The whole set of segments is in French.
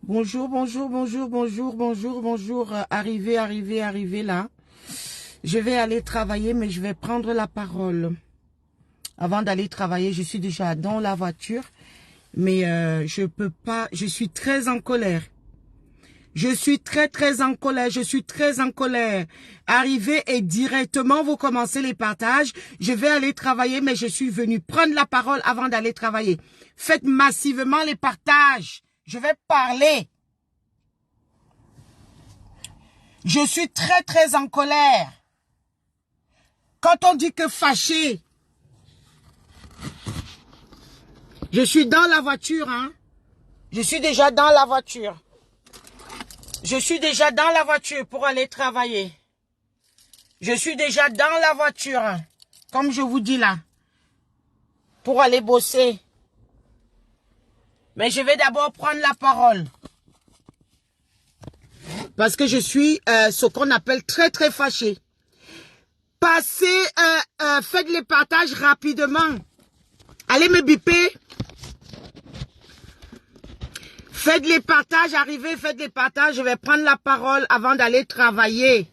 Bonjour, bonjour, bonjour, bonjour, bonjour, bonjour. Arrivé là. Je vais aller travailler, mais je vais prendre la parole. Avant d'aller travailler, je suis déjà dans la voiture, mais je peux pas. Je suis très en colère. Je suis très en colère. Je suis très en colère. Arrivez et directement, vous commencez les partages. Je vais aller travailler, mais je suis venu prendre la parole avant d'aller travailler. Faites massivement les partages. Je vais parler. Je suis très en colère. Quand on dit que fâché, je suis dans la voiture, hein. Je suis déjà dans la voiture. Je suis déjà dans la voiture pour aller travailler. Je suis déjà dans la voiture, hein, comme je vous dis là, pour aller bosser. Mais je vais d'abord prendre la parole. Parce que je suis ce qu'on appelle très fâché. Passez, faites les partages rapidement. Allez me biper. Faites les partages, arrivez, faites les partages. Je vais prendre la parole avant d'aller travailler.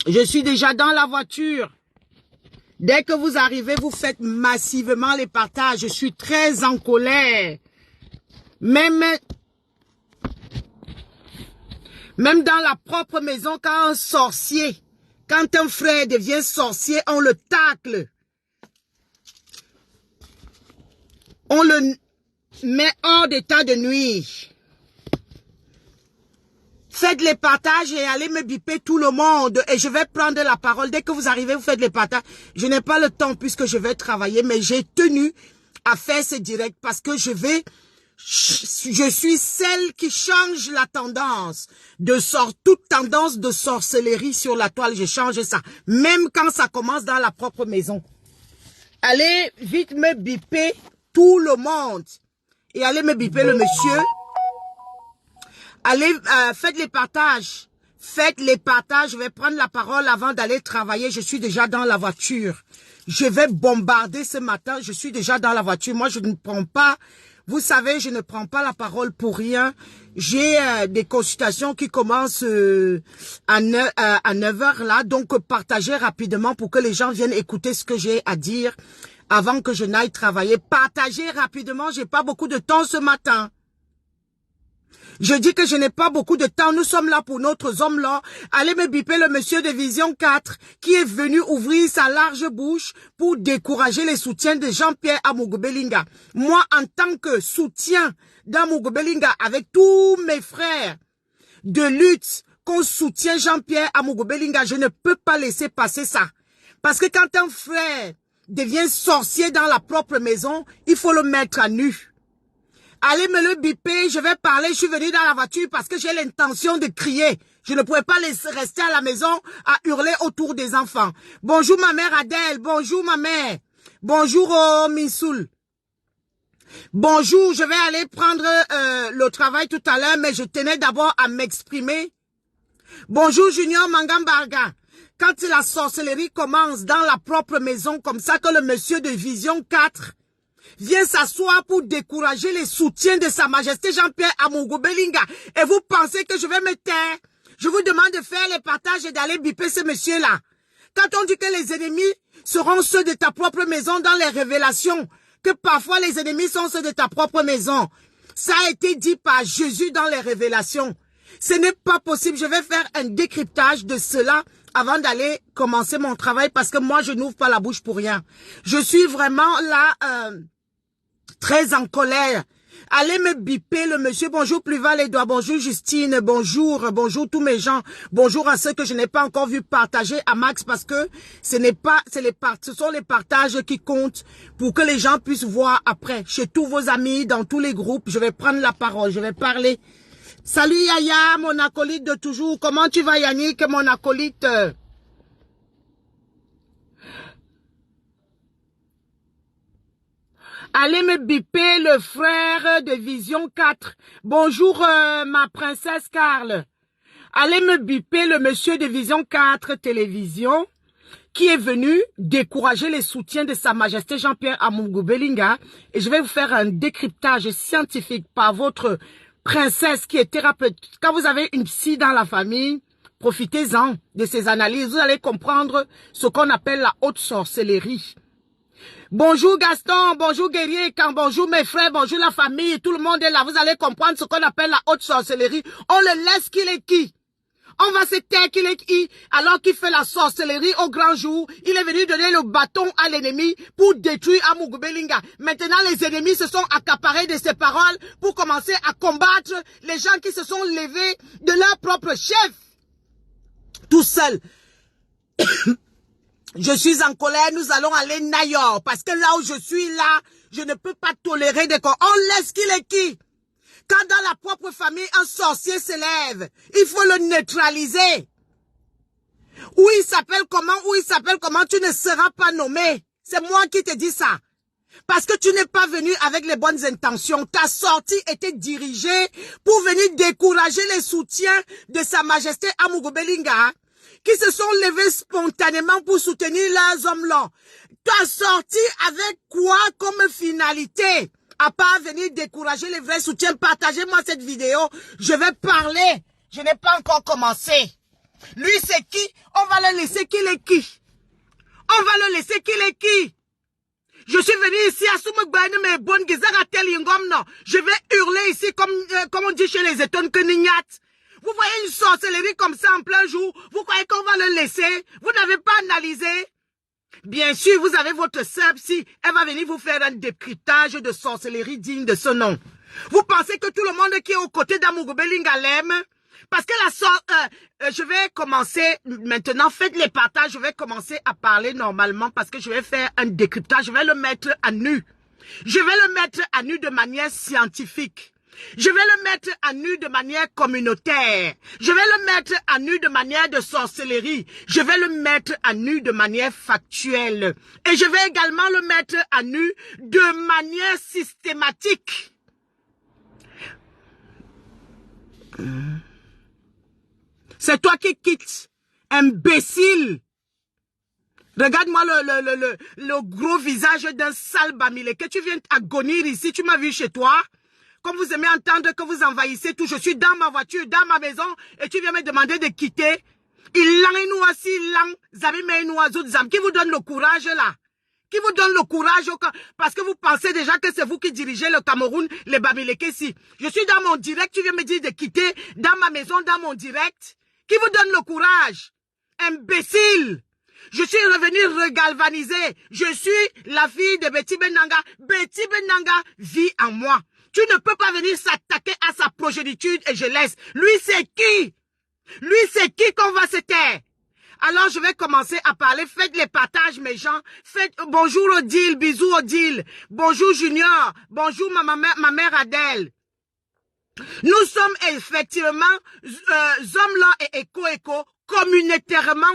Je suis déjà dans la voiture. Dès que vous arrivez, vous faites massivement les partages. Je suis très en colère. Même dans la propre maison, quand un sorcier, quand un frère devient sorcier, on le tacle. On le met hors d'état de nuire. Faites les partages et allez me biper tout le monde. Et je vais prendre la parole. Dès que vous arrivez, vous faites les partages. Je n'ai pas le temps puisque je vais travailler, mais j'ai tenu à faire ce direct parce que je suis celle qui change la tendance. Toute tendance de sorcellerie sur la toile, je change ça. Même quand ça commence dans la propre maison. Allez vite me biper tout le monde. Et allez me biper le monsieur. Allez, faites les partages. Faites les partages. Je vais prendre la parole avant d'aller travailler. Je suis déjà dans la voiture. Je vais bombarder ce matin. Je suis déjà dans la voiture. Moi, je ne prends pas... Vous savez, je ne prends pas la parole pour rien. J'ai des consultations qui commencent à 9 heures là. Donc, partagez rapidement pour que les gens viennent écouter ce que j'ai à dire avant que je n'aille travailler. Partagez rapidement. J'ai pas beaucoup de temps ce matin. Je dis que je n'ai pas beaucoup de temps. Nous sommes là pour notre homme là. Allez me biper le monsieur de Vision 4 qui est venu ouvrir sa large bouche pour décourager les soutiens de Jean-Pierre Amougou-Belinga. Moi, en tant que soutien d'Amougou-Belinga, avec tous mes frères de lutte qu'on soutient Jean-Pierre Amougou-Belinga, je ne peux pas laisser passer ça. Parce que quand un frère devient sorcier dans la propre maison, il faut le mettre à nu. Allez me le biper, je vais parler, je suis venu dans la voiture parce que j'ai l'intention de crier. Je ne pouvais pas rester à la maison à hurler autour des enfants. Bonjour ma mère Adèle, bonjour ma mère. Bonjour Missoul. Bonjour, je vais aller prendre le travail tout à l'heure, mais je tenais d'abord à m'exprimer. Bonjour Junior Mangambarga. Quand la sorcellerie commence dans la propre maison, comme ça que le monsieur de Vision 4... vient s'asseoir pour décourager les soutiens de Sa Majesté Jean-Pierre Amougou-Belinga. Et vous pensez que je vais me taire? Je vous demande de faire les partages et d'aller biper ce monsieur-là. Quand on dit que les ennemis seront ceux de ta propre maison dans les révélations, que parfois les ennemis sont ceux de ta propre maison, ça a été dit par Jésus dans les révélations. Ce n'est pas possible. Je vais faire un décryptage de cela avant d'aller commencer mon travail parce que moi, je n'ouvre pas la bouche pour rien. Je suis vraiment là... très en colère. Allez me biper le monsieur. Bonjour Pluval Edouard. Bonjour Justine. Bonjour tous mes gens. Bonjour à ceux que je n'ai pas encore vu partager à Max parce que ce sont les partages qui comptent pour que les gens puissent voir après. Chez tous vos amis, dans tous les groupes, je vais prendre la parole. Je vais parler. Salut Yaya, mon acolyte de toujours. Comment tu vas Yannick, mon acolyte? Allez me biper le frère de Vision 4. Bonjour ma princesse Carl. Allez me biper le monsieur de Vision 4 télévision qui est venu décourager les soutiens de Sa Majesté Jean-Pierre Amougou Belinga. Et je vais vous faire un décryptage scientifique par votre princesse qui est thérapeute. Quand vous avez une psy dans la famille, profitez-en de ces analyses. Vous allez comprendre ce qu'on appelle la haute sorcellerie. Bonjour Gaston, bonjour Guerrier, bonjour mes frères, bonjour la famille, tout le monde est là. Vous allez comprendre ce qu'on appelle la haute sorcellerie. On le laisse qu'il est qui? On va se taire qu'il est qui? Alors qu'il fait la sorcellerie au grand jour, il est venu donner le bâton à l'ennemi pour détruire Amougou Belinga. Maintenant, les ennemis se sont accaparés de ses paroles pour commencer à combattre les gens qui se sont levés de leur propre chef. Tout seul. Je suis en colère, nous allons aller nayor. Parce que là où je suis là, je ne peux pas tolérer des corps. On laisse qu'il est qui? Quand dans la propre famille, un sorcier s'élève, il faut le neutraliser. Où il s'appelle comment, tu ne seras pas nommé. C'est moi qui te dis ça. Parce que tu n'es pas venu avec les bonnes intentions. Ta sortie était dirigée pour venir décourager les soutiens de Sa Majesté Amougou Belinga, qui se sont levés spontanément pour soutenir leurs hommes-là. Ta sortie avec quoi comme finalité? À part venir décourager les vrais soutiens, partagez-moi cette vidéo. Je vais parler. Je n'ai pas encore commencé. Lui, c'est qui? On va le laisser qu'il est qui? On va le laisser qu'il est qui? Je suis venu ici à Soumegbaine, mais bonne Gizaratel Yingom, non. Je vais hurler ici comme on dit chez les étonnes que Nignat. Vous voyez une sorcellerie comme ça en plein jour. Vous croyez qu'on va le laisser? Vous n'avez pas analysé? Bien sûr, vous avez votre sœur psy. Elle va venir vous faire un décryptage de sorcellerie digne de ce nom. Vous pensez que tout le monde qui est aux côtés d'Amougou Belinga l'aime? Parce que je vais commencer maintenant, faites les partages, je vais commencer à parler normalement parce que je vais faire un décryptage, je vais le mettre à nu. Je vais le mettre à nu de manière scientifique. Je vais le mettre à nu de manière communautaire. Je vais le mettre à nu de manière de sorcellerie. Je vais le mettre à nu de manière factuelle. Et je vais également le mettre à nu de manière systématique. C'est toi qui quittes, imbécile. Regarde-moi le gros visage d'un sale bamilé. Que tu viens agonir ici, tu m'as vu chez toi. Comme vous aimez entendre que vous envahissez tout, je suis dans ma voiture, dans ma maison, et tu viens me demander de quitter. Il nous qui vous donne le courage là? Qui vous donne le courage parce que vous pensez déjà que c'est vous qui dirigez le Cameroun, les Bamileke-ci. Je suis dans mon direct, tu viens me dire de quitter, dans ma maison, dans mon direct. Qui vous donne le courage? Imbécile! Je suis revenu regalvanisé. Je suis la fille de Betty Benanga. Betty Benanga vit en moi. Tu ne peux pas venir s'attaquer à sa progéniture et je laisse. Lui, c'est qui? Lui, c'est qui qu'on va se taire? Alors, je vais commencer à parler. Faites les partages, mes gens. Faites bonjour Odile, bisous Odile. Bonjour Junior. Bonjour ma mère Adèle. Nous sommes effectivement hommes-là et éco, communautairement,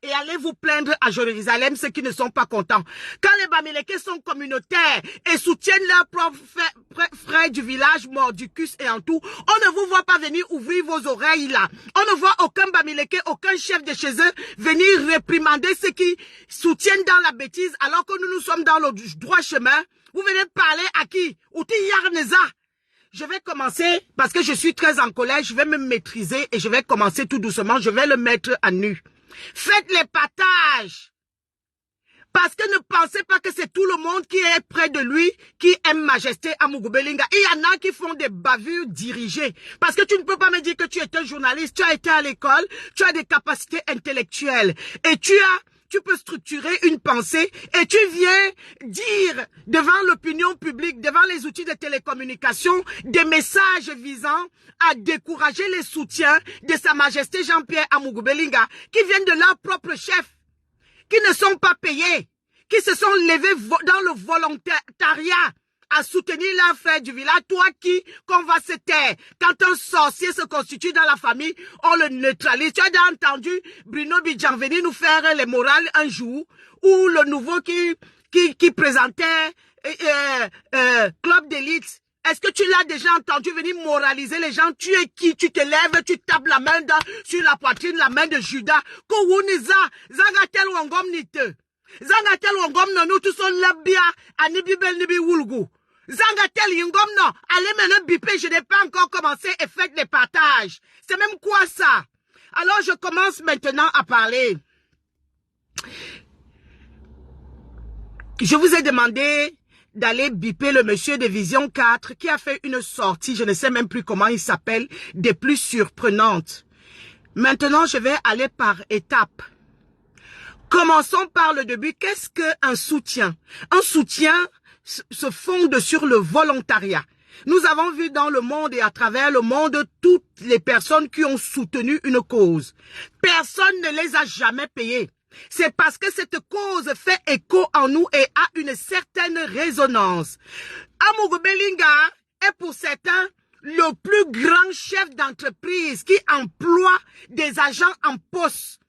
et allez vous plaindre à Jérusalem, ceux qui ne sont pas contents. Quand les Bamileke sont communautaires et soutiennent leurs propres frères du village, Mordicus et en tout, on ne vous voit pas venir ouvrir vos oreilles là. On ne voit aucun Bamileke, aucun chef de chez eux venir réprimander ceux qui soutiennent dans la bêtise alors que nous sommes dans le droit chemin. Vous venez parler à qui? Outi Yarneza. Je vais commencer, parce que je suis très en colère, je vais me maîtriser et je vais commencer tout doucement, je vais le mettre à nu. Faites les partages. Parce que ne pensez pas que c'est tout le monde qui est près de lui, qui aime Majesté Amougou Belinga. Il y en a qui font des bavures dirigées. Parce que tu ne peux pas me dire que tu es un journaliste, tu as été à l'école, tu as des capacités intellectuelles. Et tu peux structurer une pensée et tu viens dire devant l'opinion publique, devant les outils de télécommunication, des messages visant à décourager les soutiens de Sa Majesté Jean-Pierre Amougou Belinga qui viennent de leur propre chef, qui ne sont pas payés, qui se sont levés dans le volontariat à soutenir leur frère du village. Toi qui, qu'on va se taire. Quand un sorcier se constitue dans la famille, on le neutralise. Tu as déjà entendu Bruno Bidjan venir nous faire les morales un jour, ou le nouveau qui présentait Club d'élite, Est-ce que tu l'as déjà entendu venir moraliser les gens? Tu es qui? Tu te lèves, tu tapes la main sur la poitrine, la main de Judas. Kououniza, zangatel wangom nite. Zangatel wangom no nous tous on labia, anibibel nibi wulgu. Zangatel yingom no, allez maintenant biper, je n'ai pas encore commencé et faites des partages. C'est même quoi ça? Alors je commence maintenant à parler. Je vous ai demandé d'aller biper le monsieur de Vision 4 qui a fait une sortie, je ne sais même plus comment il s'appelle, des plus surprenantes. Maintenant, je vais aller par étapes. Commençons par le début. Qu'est-ce qu'un soutien? Un soutien se fonde sur le volontariat. Nous avons vu dans le monde et à travers le monde toutes les personnes qui ont soutenu une cause. Personne ne les a jamais payées. C'est parce que cette cause fait écho en nous et a une certaine résonance. Amogo Belinga est pour certains le plus grand chef d'entreprise qui emploie des agents en poste,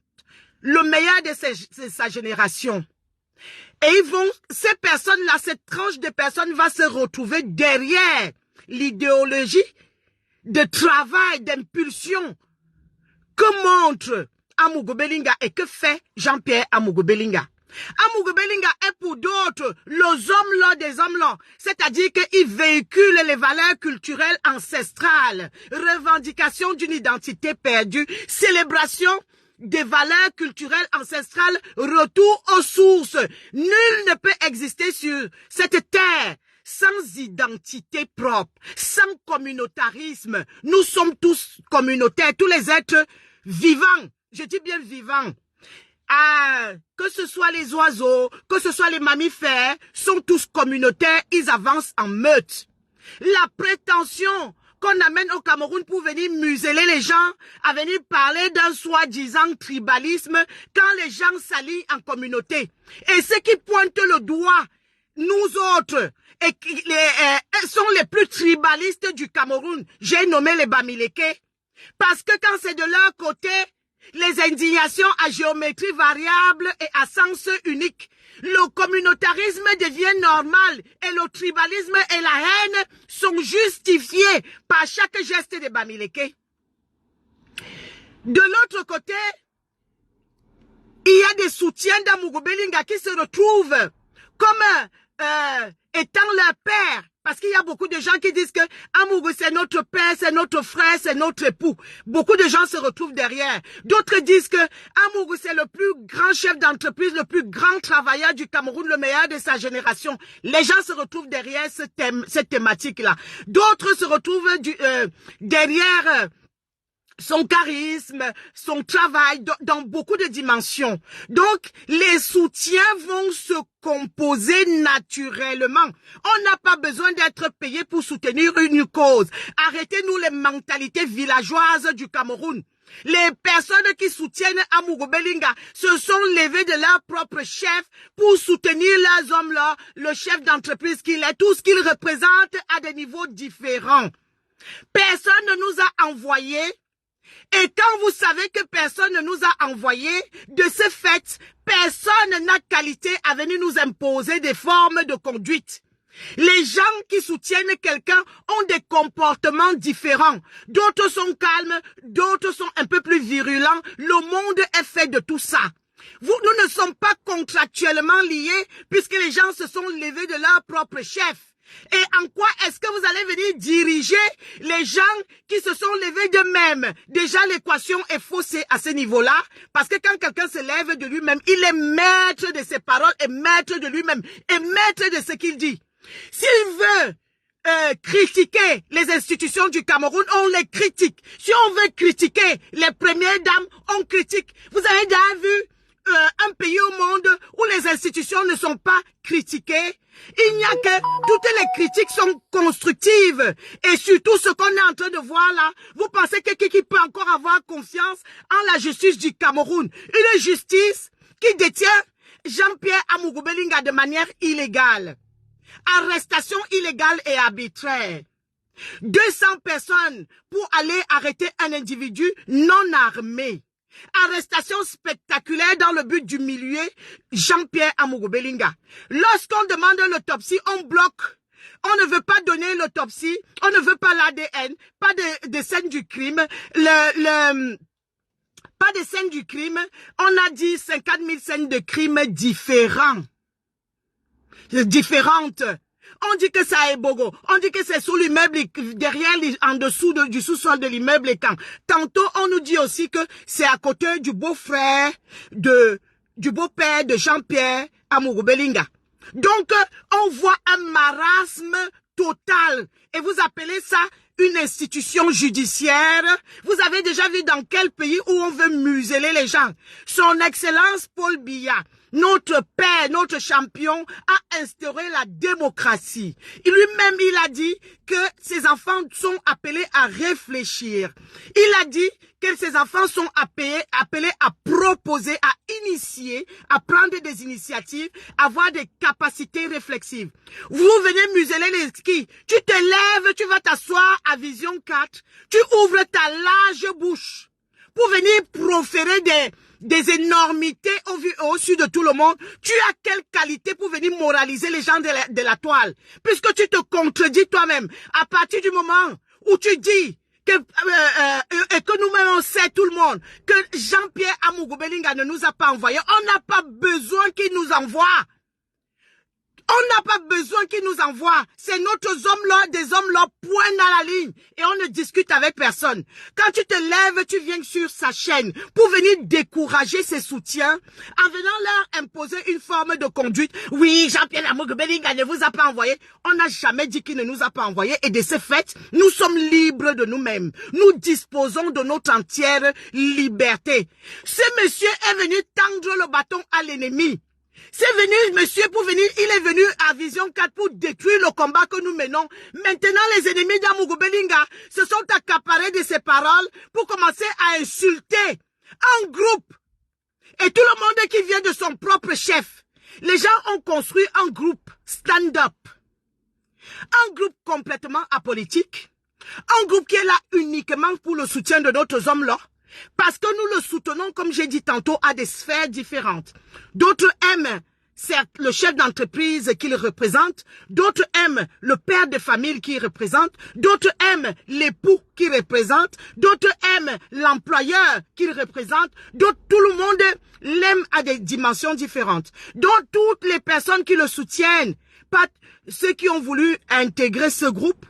le meilleur de sa génération. Et ces personnes-là, cette tranche de personnes va se retrouver derrière l'idéologie de travail, d'impulsion que montre Amogo Belinga et que fait Jean-Pierre Amogo Belinga. Amogo Belinga est pour d'autres les hommes-là des hommes-là, c'est-à-dire qu'il véhicule les valeurs culturelles ancestrales, revendication d'une identité perdue, célébration des valeurs culturelles ancestrales, retour aux sources. Nul ne peut exister sur cette terre sans identité propre, sans communautarisme. Nous sommes tous communautaires, tous les êtres vivants. Je dis bien vivants. Que ce soit les oiseaux, que ce soit les mammifères, sont tous communautaires, ils avancent en meute. La prétention qu'on amène au Cameroun pour venir museler les gens, à venir parler d'un soi-disant tribalisme, quand les gens s'allient en communauté. Et ceux qui pointent le doigt, nous autres, et qui sont les plus tribalistes du Cameroun, j'ai nommé les Bamileke, parce que quand c'est de leur côté, les indignations à géométrie variable et à sens unique, le communautarisme devient normal et le tribalisme et la haine sont justifiés par chaque geste de Bamileke. De l'autre côté, il y a des soutiens d'Amogo Belinga qui se retrouvent comme étant leur père. Parce qu'il y a beaucoup de gens qui disent que Amogo c'est notre père, c'est notre frère, c'est notre époux. Beaucoup de gens se retrouvent derrière. D'autres disent que Amogo c'est le plus grand chef d'entreprise, le plus grand travailleur du Cameroun, le meilleur de sa génération. Les gens se retrouvent derrière cette thématique-là. D'autres se retrouvent derrière son charisme, son travail dans beaucoup de dimensions. Donc, les soutiens vont se composer naturellement. On n'a pas besoin d'être payé pour soutenir une cause. Arrêtez-nous les mentalités villageoises du Cameroun. Les personnes qui soutiennent Amogo Belinga se sont levées de leur propre chef pour soutenir leurs hommes-là, le chef d'entreprise qu'il est, tout ce qu'il représente à des niveaux différents. Personne ne nous a envoyés. Et quand vous savez que personne ne nous a envoyés, de ce fait, personne n'a qualité à venir nous imposer des formes de conduite. Les gens qui soutiennent quelqu'un ont des comportements différents. D'autres sont calmes, d'autres sont un peu plus virulents. Le monde est fait de tout ça. Nous ne sommes pas contractuellement liés puisque les gens se sont levés de leur propre chef. Et en quoi est-ce que vous allez venir diriger les gens qui se sont levés d'eux-mêmes? Déjà, l'équation est faussée à ce niveau-là, parce que quand quelqu'un se lève de lui-même, il est maître de ses paroles et maître de lui-même et maître de ce qu'il dit. S'il veut critiquer les institutions du Cameroun, on les critique. Si on veut critiquer les premières dames, on critique. Vous avez déjà vu un pays au monde où les institutions ne sont pas critiquées? Il n'y a que toutes les critiques sont constructives. Et surtout ce qu'on est en train de voir là, vous pensez que qui peut encore avoir confiance en la justice du Cameroun? Une justice qui détient Jean-Pierre Amogo Belinga de manière illégale. Arrestation illégale et arbitraire. 200 personnes pour aller arrêter un individu non armé. Arrestation spectaculaire dans le but d'humilier Jean-Pierre Amogo Belinga. Lorsqu'on demande l'autopsie, on bloque On ne veut pas donner l'autopsie, on ne veut pas l'ADN, pas de scène du crime, pas de scène du crime. On a dit 50 000 scènes de crime différentes. On dit que ça est Bogo. On dit que c'est sous l'immeuble, derrière, en dessous du sous-sol de l'immeuble et quand. Tantôt, on nous dit aussi que c'est à côté du beau-frère, du beau-père de Jean-Pierre Amougou-Belinga. Donc, on voit un marasme total. Et vous appelez ça une institution judiciaire. Vous avez déjà vu dans quel pays où on veut museler les gens. Son Excellence Paul Biya, notre père, notre champion, a instauré la démocratie. Lui-même, il a dit que ses enfants sont appelés à réfléchir. Il a dit que ses enfants sont appelés à proposer, à initier, à prendre des initiatives, à avoir des capacités réflexives. Vous venez museler les skis. Tu te lèves, tu vas t'asseoir à Vision 4. Tu ouvres ta large bouche pour venir proférer des énormités au-dessus de tout le monde. Tu as quelle qualité pour venir moraliser les gens de la toile? Puisque tu te contredis toi-même. À partir du moment où tu dis que nous-mêmes on sait tout le monde que Jean-Pierre Amougou-Belinga ne nous a pas envoyé, on n'a pas besoin qu'il nous envoie. On n'a pas besoin qu'ils nous envoient. C'est notre homme-là, des hommes-là, point dans la ligne. Et on ne discute avec personne. Quand tu te lèves, tu viens sur sa chaîne pour venir décourager ses soutiens en venant leur imposer une forme de conduite. Oui, Jean-Pierre Amougou-Belinga ne vous a pas envoyé. On n'a jamais dit qu'il ne nous a pas envoyé. Et de ce fait, nous sommes libres de nous-mêmes. Nous disposons de notre entière liberté. Ce monsieur est venu tendre le bâton à l'ennemi. C'est venu, monsieur, il est venu à Vision 4 pour détruire le combat que nous menons. Maintenant, les ennemis d'Amougou-Belinga se sont accaparés de ses paroles pour commencer à insulter un groupe. Et tout le monde qui vient de son propre chef. Les gens ont construit un groupe stand-up. Un groupe complètement apolitique. Un groupe qui est là uniquement pour le soutien de notre hommes-là. Parce que nous le soutenons, comme j'ai dit tantôt, à des sphères différentes. D'autres aiment, certes, le chef d'entreprise qu'il représente. D'autres aiment le père de famille qu'il représente. D'autres aiment l'époux qu'il représente. D'autres aiment l'employeur qu'il représente. D'autres, tout le monde l'aime à des dimensions différentes. Donc, toutes les personnes qui le soutiennent, pas ceux qui ont voulu intégrer ce groupe,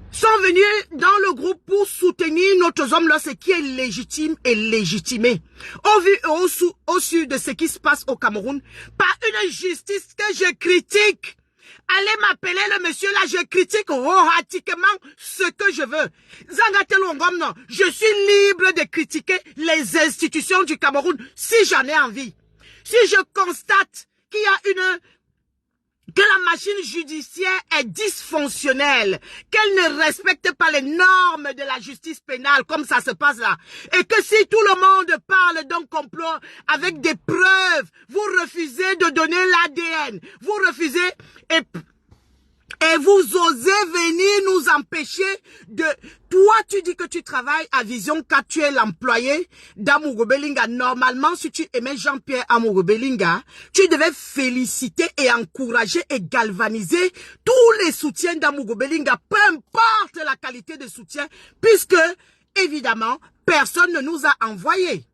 sont venus dans le groupe pour soutenir notre homme-là, ce qui est légitime et légitimé. Au vu et au su de ce qui se passe au Cameroun, par une justice que je critique. Allez m'appeler le monsieur là, je critique ratiquement ce que je veux. Zangatel Wongom, non, je suis libre de critiquer les institutions du Cameroun si j'en ai envie. Si je constate qu'il y a que la machine judiciaire est dysfonctionnelle, qu'elle ne respecte pas les normes de la justice pénale comme ça se passe là, et que si tout le monde parle d'un complot avec des preuves, vous refusez de donner l'ADN, vous refusez et vous osez venir nous empêcher de... Toi, tu dis que tu travailles à Vision 4, tu es l'employé d'Amougou-Belinga. Normalement, si tu aimais Jean-Pierre Amougou-Belinga, tu devais féliciter et encourager et galvaniser tous les soutiens d'Amougou-Belinga, peu importe la qualité de soutien, puisque, évidemment, personne ne nous a envoyés.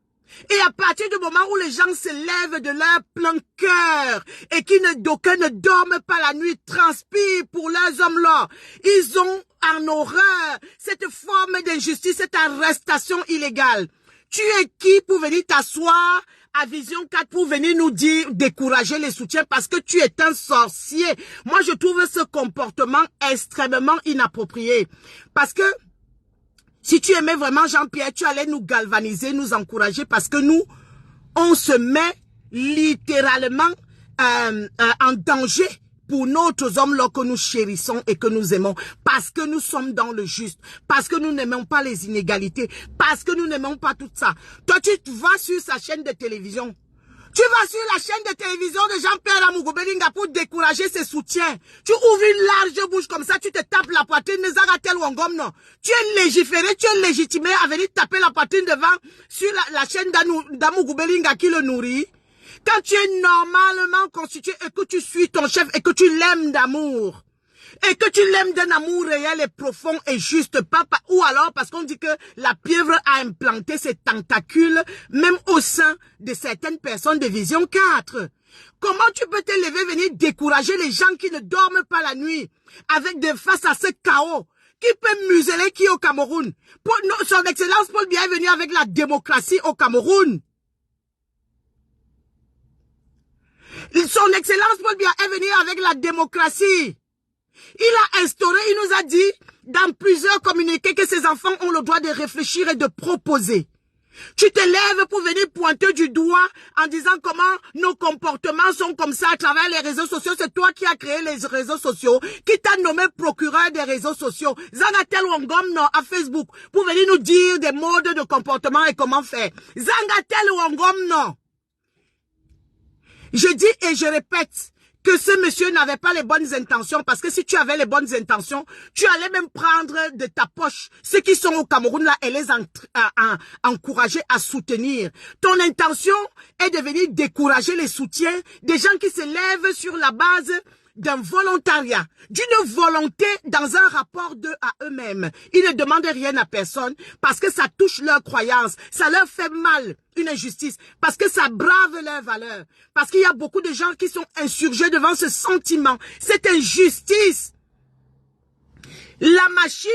Et à partir du moment où les gens se lèvent de leur plein cœur et d'aucuns ne dorment pas la nuit, transpirent pour leurs hommes-là, ils ont en horreur cette forme d'injustice, cette arrestation illégale. Tu es qui pour venir t'asseoir à Vision 4 pour venir nous dire, décourager les soutiens parce que tu es un sorcier? Moi, je trouve ce comportement extrêmement inapproprié. Parce que si tu aimais vraiment Jean-Pierre, tu allais nous galvaniser, nous encourager parce que nous, on se met littéralement en danger pour nos hommes-là que nous chérissons et que nous aimons. Parce que nous sommes dans le juste. Parce que nous n'aimons pas les inégalités. Parce que nous n'aimons pas tout ça. Toi, tu vas sur sa chaîne de télévision. Tu vas sur la chaîne de télévision de Jean-Pierre Amougou-Belinga pour décourager ses soutiens. Tu ouvres une large bouche comme ça, tu te tapes la poitrine, Zagatel Wongom, non. Tu es légiféré, tu es légitimé à venir taper la poitrine devant sur la chaîne d'Amougou-Belinga qui le nourrit. Quand tu es normalement constitué et que tu suis ton chef et que tu l'aimes d'amour. et que tu l'aimes d'un amour réel et profond et juste, papa, ou alors parce qu'on dit que la pieuvre a implanté ses tentacules même au sein de certaines personnes de Vision 4. Comment tu peux te lever, venir décourager les gens qui ne dorment pas la nuit face à ce chaos? Qui peut museler qui au Cameroun? Son Excellence Paul Biya est venu avec la démocratie au Cameroun. Son Excellence Paul Biya est venu avec la démocratie. Il a instauré, il nous a dit dans plusieurs communiqués que ses enfants ont le droit de réfléchir et de proposer. Tu te lèves pour venir pointer du doigt en disant comment nos comportements sont comme ça à travers les réseaux sociaux. C'est toi qui as créé les réseaux sociaux, qui t'a nommé procureur des réseaux sociaux. Zangatel Wangom non à Facebook pour venir nous dire des modes de comportement et comment faire. Zangatel Wangom non. Je dis et je répète que ce monsieur n'avait pas les bonnes intentions, parce que si tu avais les bonnes intentions, tu allais même prendre de ta poche ceux qui sont au Cameroun là et les encourager à soutenir. Ton intention est de venir décourager les soutiens des gens qui se lèvent sur la base d'un volontariat, d'une volonté dans un rapport d'eux à eux-mêmes. Ils ne demandent rien à personne parce que ça touche leurs croyances, ça leur fait mal, une injustice, parce que ça brave leurs valeurs, parce qu'il y a beaucoup de gens qui sont insurgés devant ce sentiment, cette injustice. La machine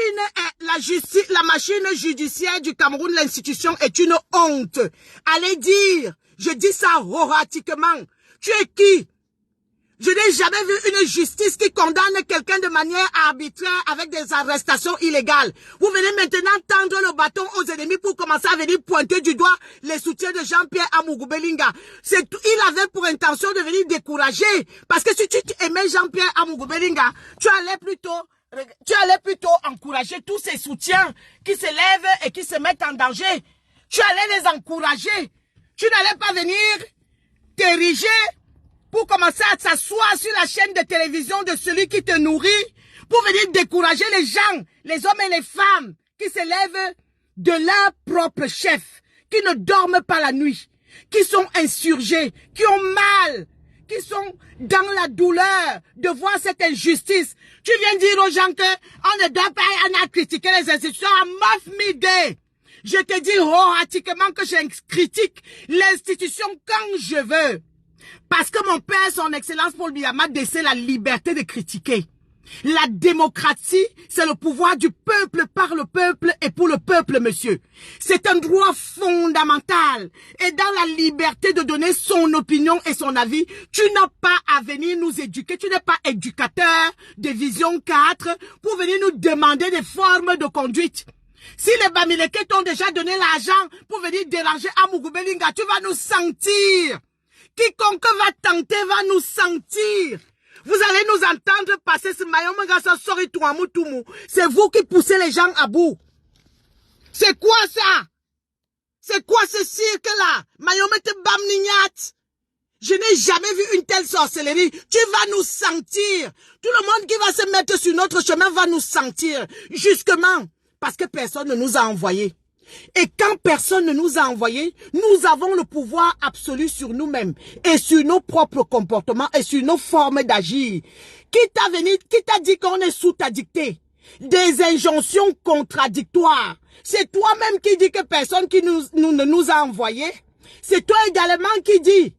judiciaire du Cameroun, l'institution est une honte. Allez dire, je dis ça horatiquement, tu es qui? Je n'ai jamais vu une justice qui condamne quelqu'un de manière arbitraire avec des arrestations illégales. Vous venez maintenant tendre le bâton aux ennemis pour commencer à venir pointer du doigt les soutiens de Jean-Pierre Amougou Belinga. Il avait pour intention de venir décourager. Parce que si tu aimais Jean-Pierre Amougou Belinga, tu allais plutôt encourager tous ces soutiens qui se lèvent et qui se mettent en danger. Tu allais les encourager. Tu n'allais pas venir t'ériger pour commencer à s'asseoir sur la chaîne de télévision de celui qui te nourrit, pour venir décourager les gens, les hommes et les femmes qui se lèvent de leur propre chef, qui ne dorment pas la nuit, qui sont insurgés, qui ont mal, qui sont dans la douleur de voir cette injustice. Tu viens dire aux gens qu'on ne doit pas critiquer les institutions à mof midé. Je te dis horatiquement que je critique l'institution quand je veux. Parce que mon père, son Excellence Paul Biya, m'a laissé la liberté de critiquer. La démocratie, c'est le pouvoir du peuple par le peuple et pour le peuple, monsieur. C'est un droit fondamental. Et dans la liberté de donner son opinion et son avis, tu n'as pas à venir nous éduquer. Tu n'es pas éducateur de Vision 4 pour venir nous demander des formes de conduite. Si les Bamileke t'ont déjà donné l'argent pour venir déranger Amougou Belinga, tu vas nous sentir. Quiconque va tenter va nous sentir. Vous allez nous entendre passer ce maillon. C'est vous qui poussez les gens à bout. C'est quoi ça? C'est quoi ce cirque-là? Je n'ai jamais vu une telle sorcellerie. Tu vas nous sentir. Tout le monde qui va se mettre sur notre chemin va nous sentir. Justement, parce que personne ne nous a envoyés. Et quand personne ne nous a envoyés, nous avons le pouvoir absolu sur nous-mêmes et sur nos propres comportements et sur nos formes d'agir. Qui t'a dit qu'on est sous ta dictée? Des injonctions contradictoires. C'est toi-même qui dis que personne ne nous a envoyés. C'est toi également qui dis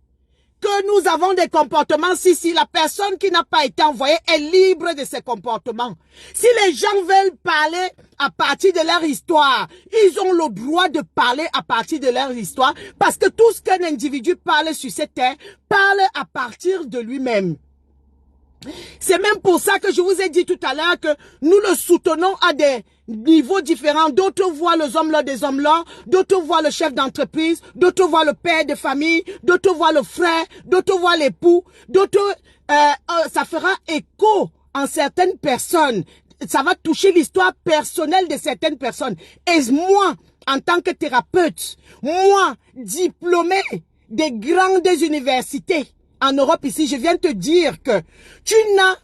que nous avons des comportements si la personne qui n'a pas été envoyée est libre de ses comportements. Si les gens veulent parler à partir de leur histoire, ils ont le droit de parler à partir de leur histoire parce que tout ce qu'un individu parle sur cette terre parle à partir de lui-même. C'est même pour ça que je vous ai dit tout à l'heure que nous le soutenons à des niveaux différents. D'autres voient les hommes là des hommes là, d'autres voient le chef d'entreprise, d'autres voient le père de famille, d'autres voient le frère, d'autres voient l'époux, d'autres ça fera écho en certaines personnes. Ça va toucher l'histoire personnelle de certaines personnes. Et moi, en tant que thérapeute, moi, diplômé des grandes universités en Europe ici, je viens te dire que tu n'as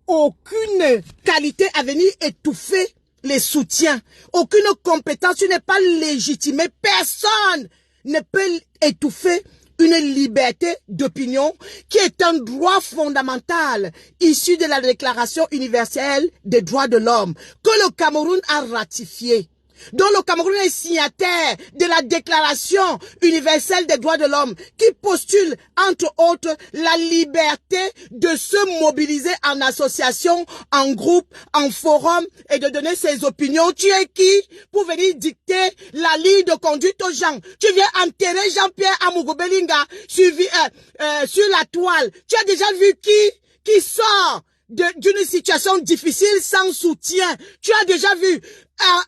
aucune qualité à venir étouffer les soutiens, aucune compétence, tu n'es pas légitimé, personne ne peut étouffer une liberté d'opinion qui est un droit fondamental issu de la Déclaration universelle des droits de l'homme que le Cameroun a ratifié, dont le Cameroun est signataire de la Déclaration universelle des droits de l'homme, qui postule, entre autres, la liberté de se mobiliser en association, en groupe, en forum et de donner ses opinions. Tu es qui pour venir dicter la ligne de conduite aux gens? Tu viens enterrer Jean-Pierre Amougou Belinga sur la toile. Tu as déjà vu qui sort d'une situation difficile sans soutien? Tu as déjà vu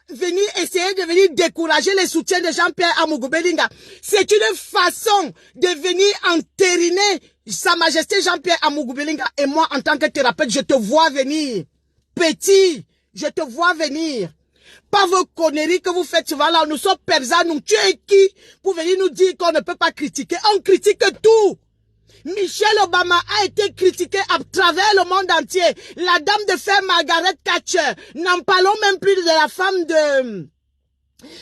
venir essayer de venir décourager les soutiens de Jean-Pierre Amougou Belinga? C'est une façon de venir entériner Sa Majesté Jean-Pierre Amougou Belinga. Et moi, en tant que thérapeute, je te vois venir. Petit, je te vois venir. Pas vos conneries que vous faites souvent là. Nous sommes persans, nous. Tu es qui pour venir nous dire qu'on ne peut pas critiquer? On critique tout. Michelle Obama a été critiquée à travers le monde entier. La dame de fer Margaret Thatcher. N'en parlons même plus de la femme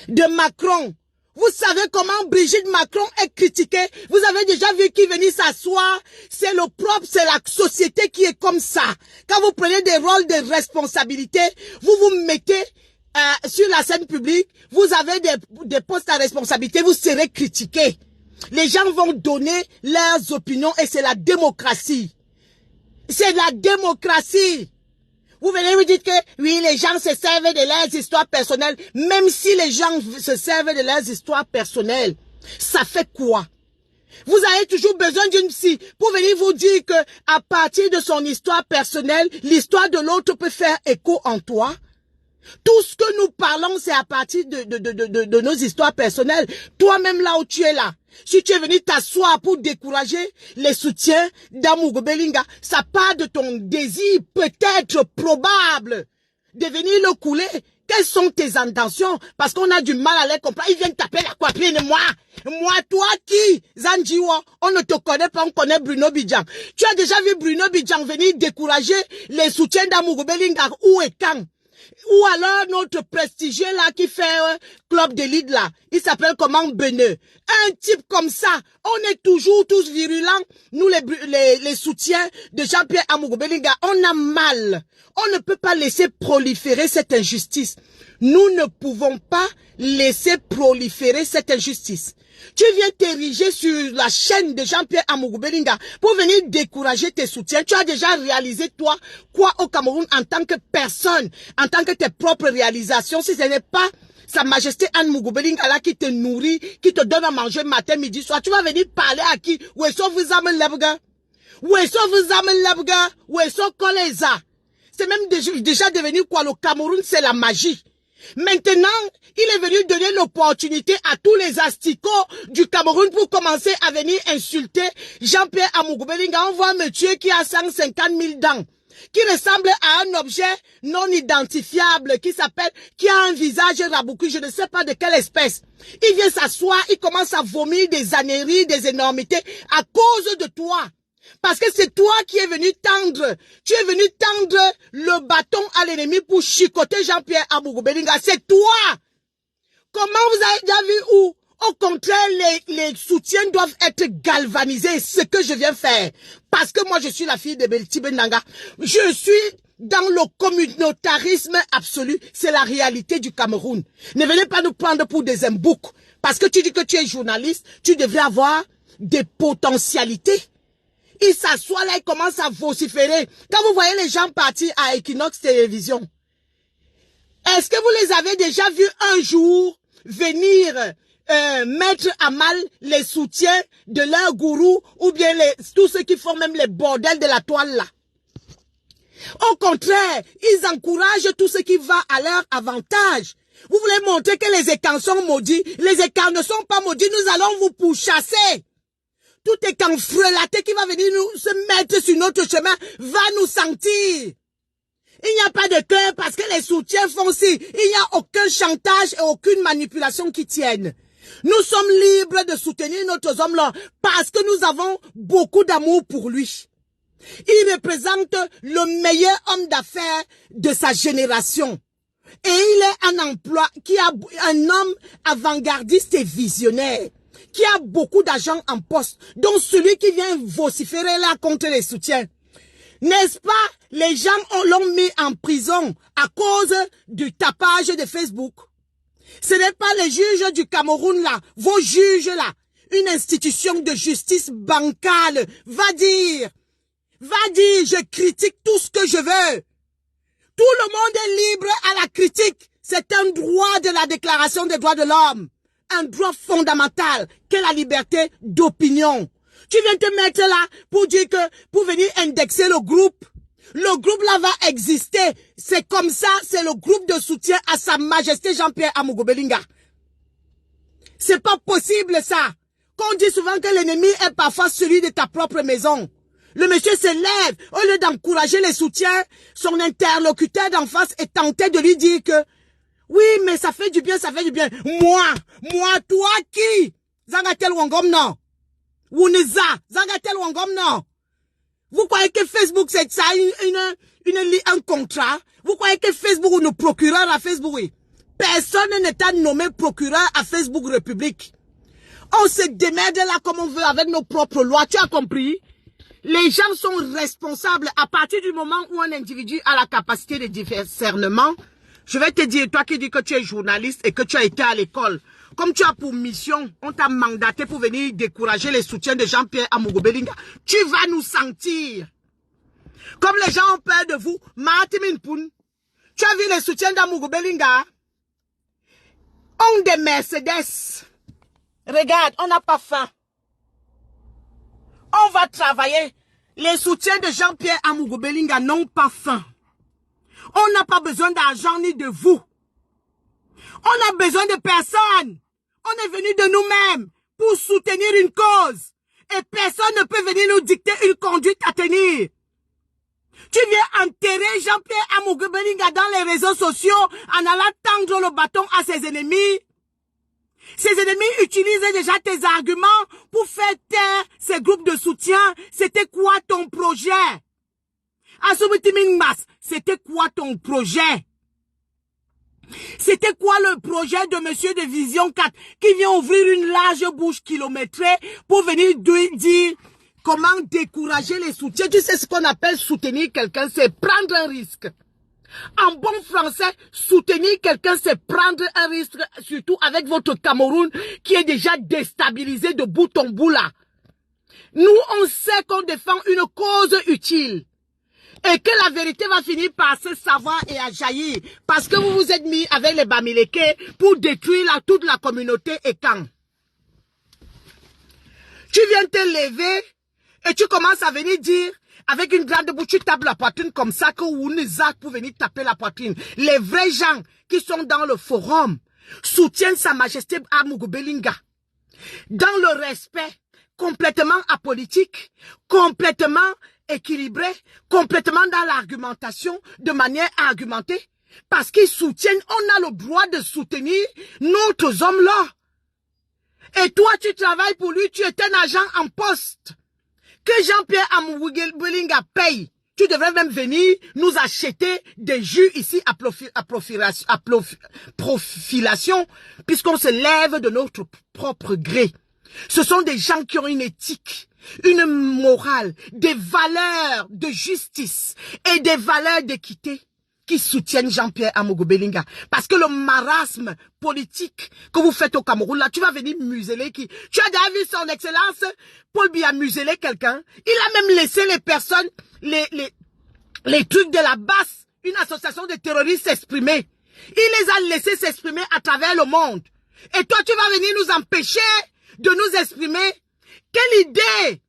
de Macron. Vous savez comment Brigitte Macron est critiquée? Vous avez déjà vu qui venir s'asseoir? C'est le propre, c'est la société qui est comme ça. Quand vous prenez des rôles de responsabilité, vous vous mettez sur la scène publique, vous avez des postes à responsabilité, vous serez critiqués. Les gens vont donner leurs opinions et c'est la démocratie. C'est la démocratie. Vous venez vous dire que oui, les gens se servent de leurs histoires personnelles. Même si les gens se servent de leurs histoires personnelles, ça fait quoi? Vous avez toujours besoin d'une psy pour venir vous dire que à partir de son histoire personnelle, l'histoire de l'autre peut faire écho en toi. Tout ce que nous parlons, c'est à partir de nos histoires personnelles. Toi-même là où tu es là, si tu es venu t'asseoir pour décourager les soutiens d'Amougou Belinga, ça part de ton désir peut-être probable de venir le couler. Quelles sont tes intentions? Parce qu'on a du mal à les comprendre. Ils viennent taper la poitrine. Moi, toi qui? Zanjiwa, on ne te connaît pas, on connaît Bruno Bidjan. Tu as déjà vu Bruno Bidjan venir décourager les soutiens d'Amougou Belinga? Où et quand? Ou alors notre prestigieux là qui fait club d'élite là, il s'appelle comment? Beneux. Un type comme ça, on est toujours tous virulents. Nous les soutiens de Jean-Pierre Amougou Belinga, on a mal. On ne peut pas laisser proliférer cette injustice. Nous ne pouvons pas laisser proliférer cette injustice. Tu viens t'ériger sur la chaîne de Jean-Pierre Amougou Belinga pour venir décourager tes soutiens. Tu as déjà réalisé toi quoi au Cameroun en tant que personne, en tant que tes propres réalisations, si ce n'est pas Sa Majesté Amougou Belinga là qui te nourrit, qui te donne à manger matin, midi, soir. Tu vas venir parler à qui? Où est-ce que vous amenez l'abga? Où est-ce que vous amenez l'abga? Où est-ce que les a? C'est même déjà devenu quoi? Le Cameroun, c'est la magie. Maintenant, il est venu donner l'opportunité à tous les asticots du Cameroun pour commencer à venir insulter Jean-Pierre Amougou Belinga. On voit un monsieur qui a 150 000 dents, qui ressemble à un objet non identifiable, qui a un visage raboucou, je ne sais pas de quelle espèce. Il vient s'asseoir, il commence à vomir des âneries, des énormités à cause de toi. Parce que c'est toi qui es venu tendre. Tu es venu tendre le bâton à l'ennemi pour chicoter Jean-Pierre Amougou Belinga. C'est toi. Comment vous avez déjà vu où? Au contraire, les soutiens doivent être galvanisés. Ce que je viens faire. Parce que moi, je suis la fille de Belti Benanga. Je suis dans le communautarisme absolu. C'est la réalité du Cameroun. Ne venez pas nous prendre pour des emboucs. Parce que tu dis que tu es journaliste. Tu devrais avoir des potentialités. Il s'assoit là, il commence à vociférer. Quand vous voyez les gens partir à Equinox Télévision, est-ce que vous les avez déjà vus un jour venir mettre à mal les soutiens de leur gourou ou bien tous ceux qui font même les bordels de la toile là? Au contraire, ils encouragent tout ce qui va à leur avantage. Vous voulez montrer que les écarts sont maudits. Les écarts ne sont pas maudits, nous allons vous pourchasser. Tout écart frelaté qui va venir nous se mettre sur notre chemin va nous sentir. Il n'y a pas de cœur parce que les soutiens font ci. Il n'y a aucun chantage et aucune manipulation qui tienne. Nous sommes libres de soutenir notre homme là parce que nous avons beaucoup d'amour pour lui. Il représente le meilleur homme d'affaires de sa génération. Et il est un homme avant-gardiste et visionnaire. qui a beaucoup d'argent en poste, donc celui qui vient vociférer là contre les soutiens. N'est-ce pas, les gens l'ont mis en prison à cause du tapage de Facebook. Ce n'est pas les juges du Cameroun là, vos juges là, une institution de justice bancale, va dire, je critique tout ce que je veux. Tout le monde est libre à la critique. C'est un droit de la Déclaration des droits de l'homme. Un droit fondamental qu'est la liberté d'opinion. Tu viens te mettre là pour dire que, pour venir indexer le groupe. Le groupe là va exister. C'est comme ça, c'est le groupe de soutien à Sa Majesté Jean-Pierre Amougou Bellinga. C'est pas possible ça. Qu'on dit souvent que l'ennemi est parfois celui de ta propre maison. Le monsieur se lève, au lieu d'encourager les soutiens, son interlocuteur d'en face est tenté de lui dire que oui, mais ça fait du bien, ça fait du bien. Moi, toi qui? Zangatel Wangom non. Wuniza, Zangatel Wangom non. Vous croyez que Facebook c'est ça un contrat? Vous croyez que Facebook ou le procureur à Facebook, oui? Personne n'est nommé procureur à Facebook République. On se démerde là comme on veut avec nos propres lois, tu as compris? Les gens sont responsables à partir du moment où un individu a la capacité de discernement. Je vais te dire, toi qui dis que tu es journaliste et que tu as été à l'école, comme tu as pour mission, on t'a mandaté pour venir décourager les soutiens de Jean-Pierre Amougou Bellinga, tu vas nous sentir. Comme les gens ont peur de vous, Martin Poun, tu as vu les soutiens d'Amougou Bellinga? On des Mercedes. Regarde, on n'a pas faim. On va travailler. Les soutiens de Jean-Pierre Amougou Bellinga n'ont pas faim. On n'a pas besoin d'argent ni de vous. On a besoin de personne. On est venu de nous-mêmes pour soutenir une cause. Et personne ne peut venir nous dicter une conduite à tenir. Tu viens enterrer Jean-Pierre Amougou Bellinga dans les réseaux sociaux en allant tendre le bâton à ses ennemis. Ces ennemis utilisaient déjà tes arguments pour faire taire ces groupes de soutien. C'était quoi ton projet? Assoumitimingbas, c'était quoi ton projet? C'était quoi le projet de monsieur de Vision 4 qui vient ouvrir une large bouche kilométrée pour venir dire comment décourager les soutiens? Tu sais ce qu'on appelle soutenir quelqu'un, c'est prendre un risque. En bon français, soutenir quelqu'un, c'est prendre un risque, surtout avec votre Cameroun qui est déjà déstabilisé de bout en bout là. Nous, on sait qu'on défend une cause utile. Et que la vérité va finir par se savoir et à jaillir. Parce que vous vous êtes mis avec les Bamileke pour détruire toute la communauté et quand. Tu viens te lever et tu commences à venir dire, avec une grande bouche, tu tapes la poitrine comme ça que Wounizak pour venir taper la poitrine. Les vrais gens qui sont dans le forum soutiennent Sa Majesté Amougou Bellinga. Dans le respect, complètement apolitique, complètement équilibré, complètement dans l'argumentation, de manière argumentée, parce qu'ils soutiennent, on a le droit de soutenir notre homme-là. Et toi, tu travailles pour lui, tu es un agent en poste. Que Jean-Pierre Amougou Bellinga paye. Tu devrais même venir nous acheter des jus ici à profilation, puisqu'on se lève de notre propre gré. Ce sont des gens qui ont une éthique, une morale, des valeurs de justice et des valeurs d'équité qui soutiennent Jean-Pierre Amougou Bellinga. Parce que le marasme politique que vous faites au Cameroun, là, tu vas venir museler qui? Tu as déjà vu son excellence Paul Biya museler quelqu'un? Il a même laissé les personnes, les trucs de la basse, une association de terroristes s'exprimer. Il les a laissés s'exprimer à travers le monde. Et toi, tu vas venir nous empêcher de nous exprimer? Quelle idée!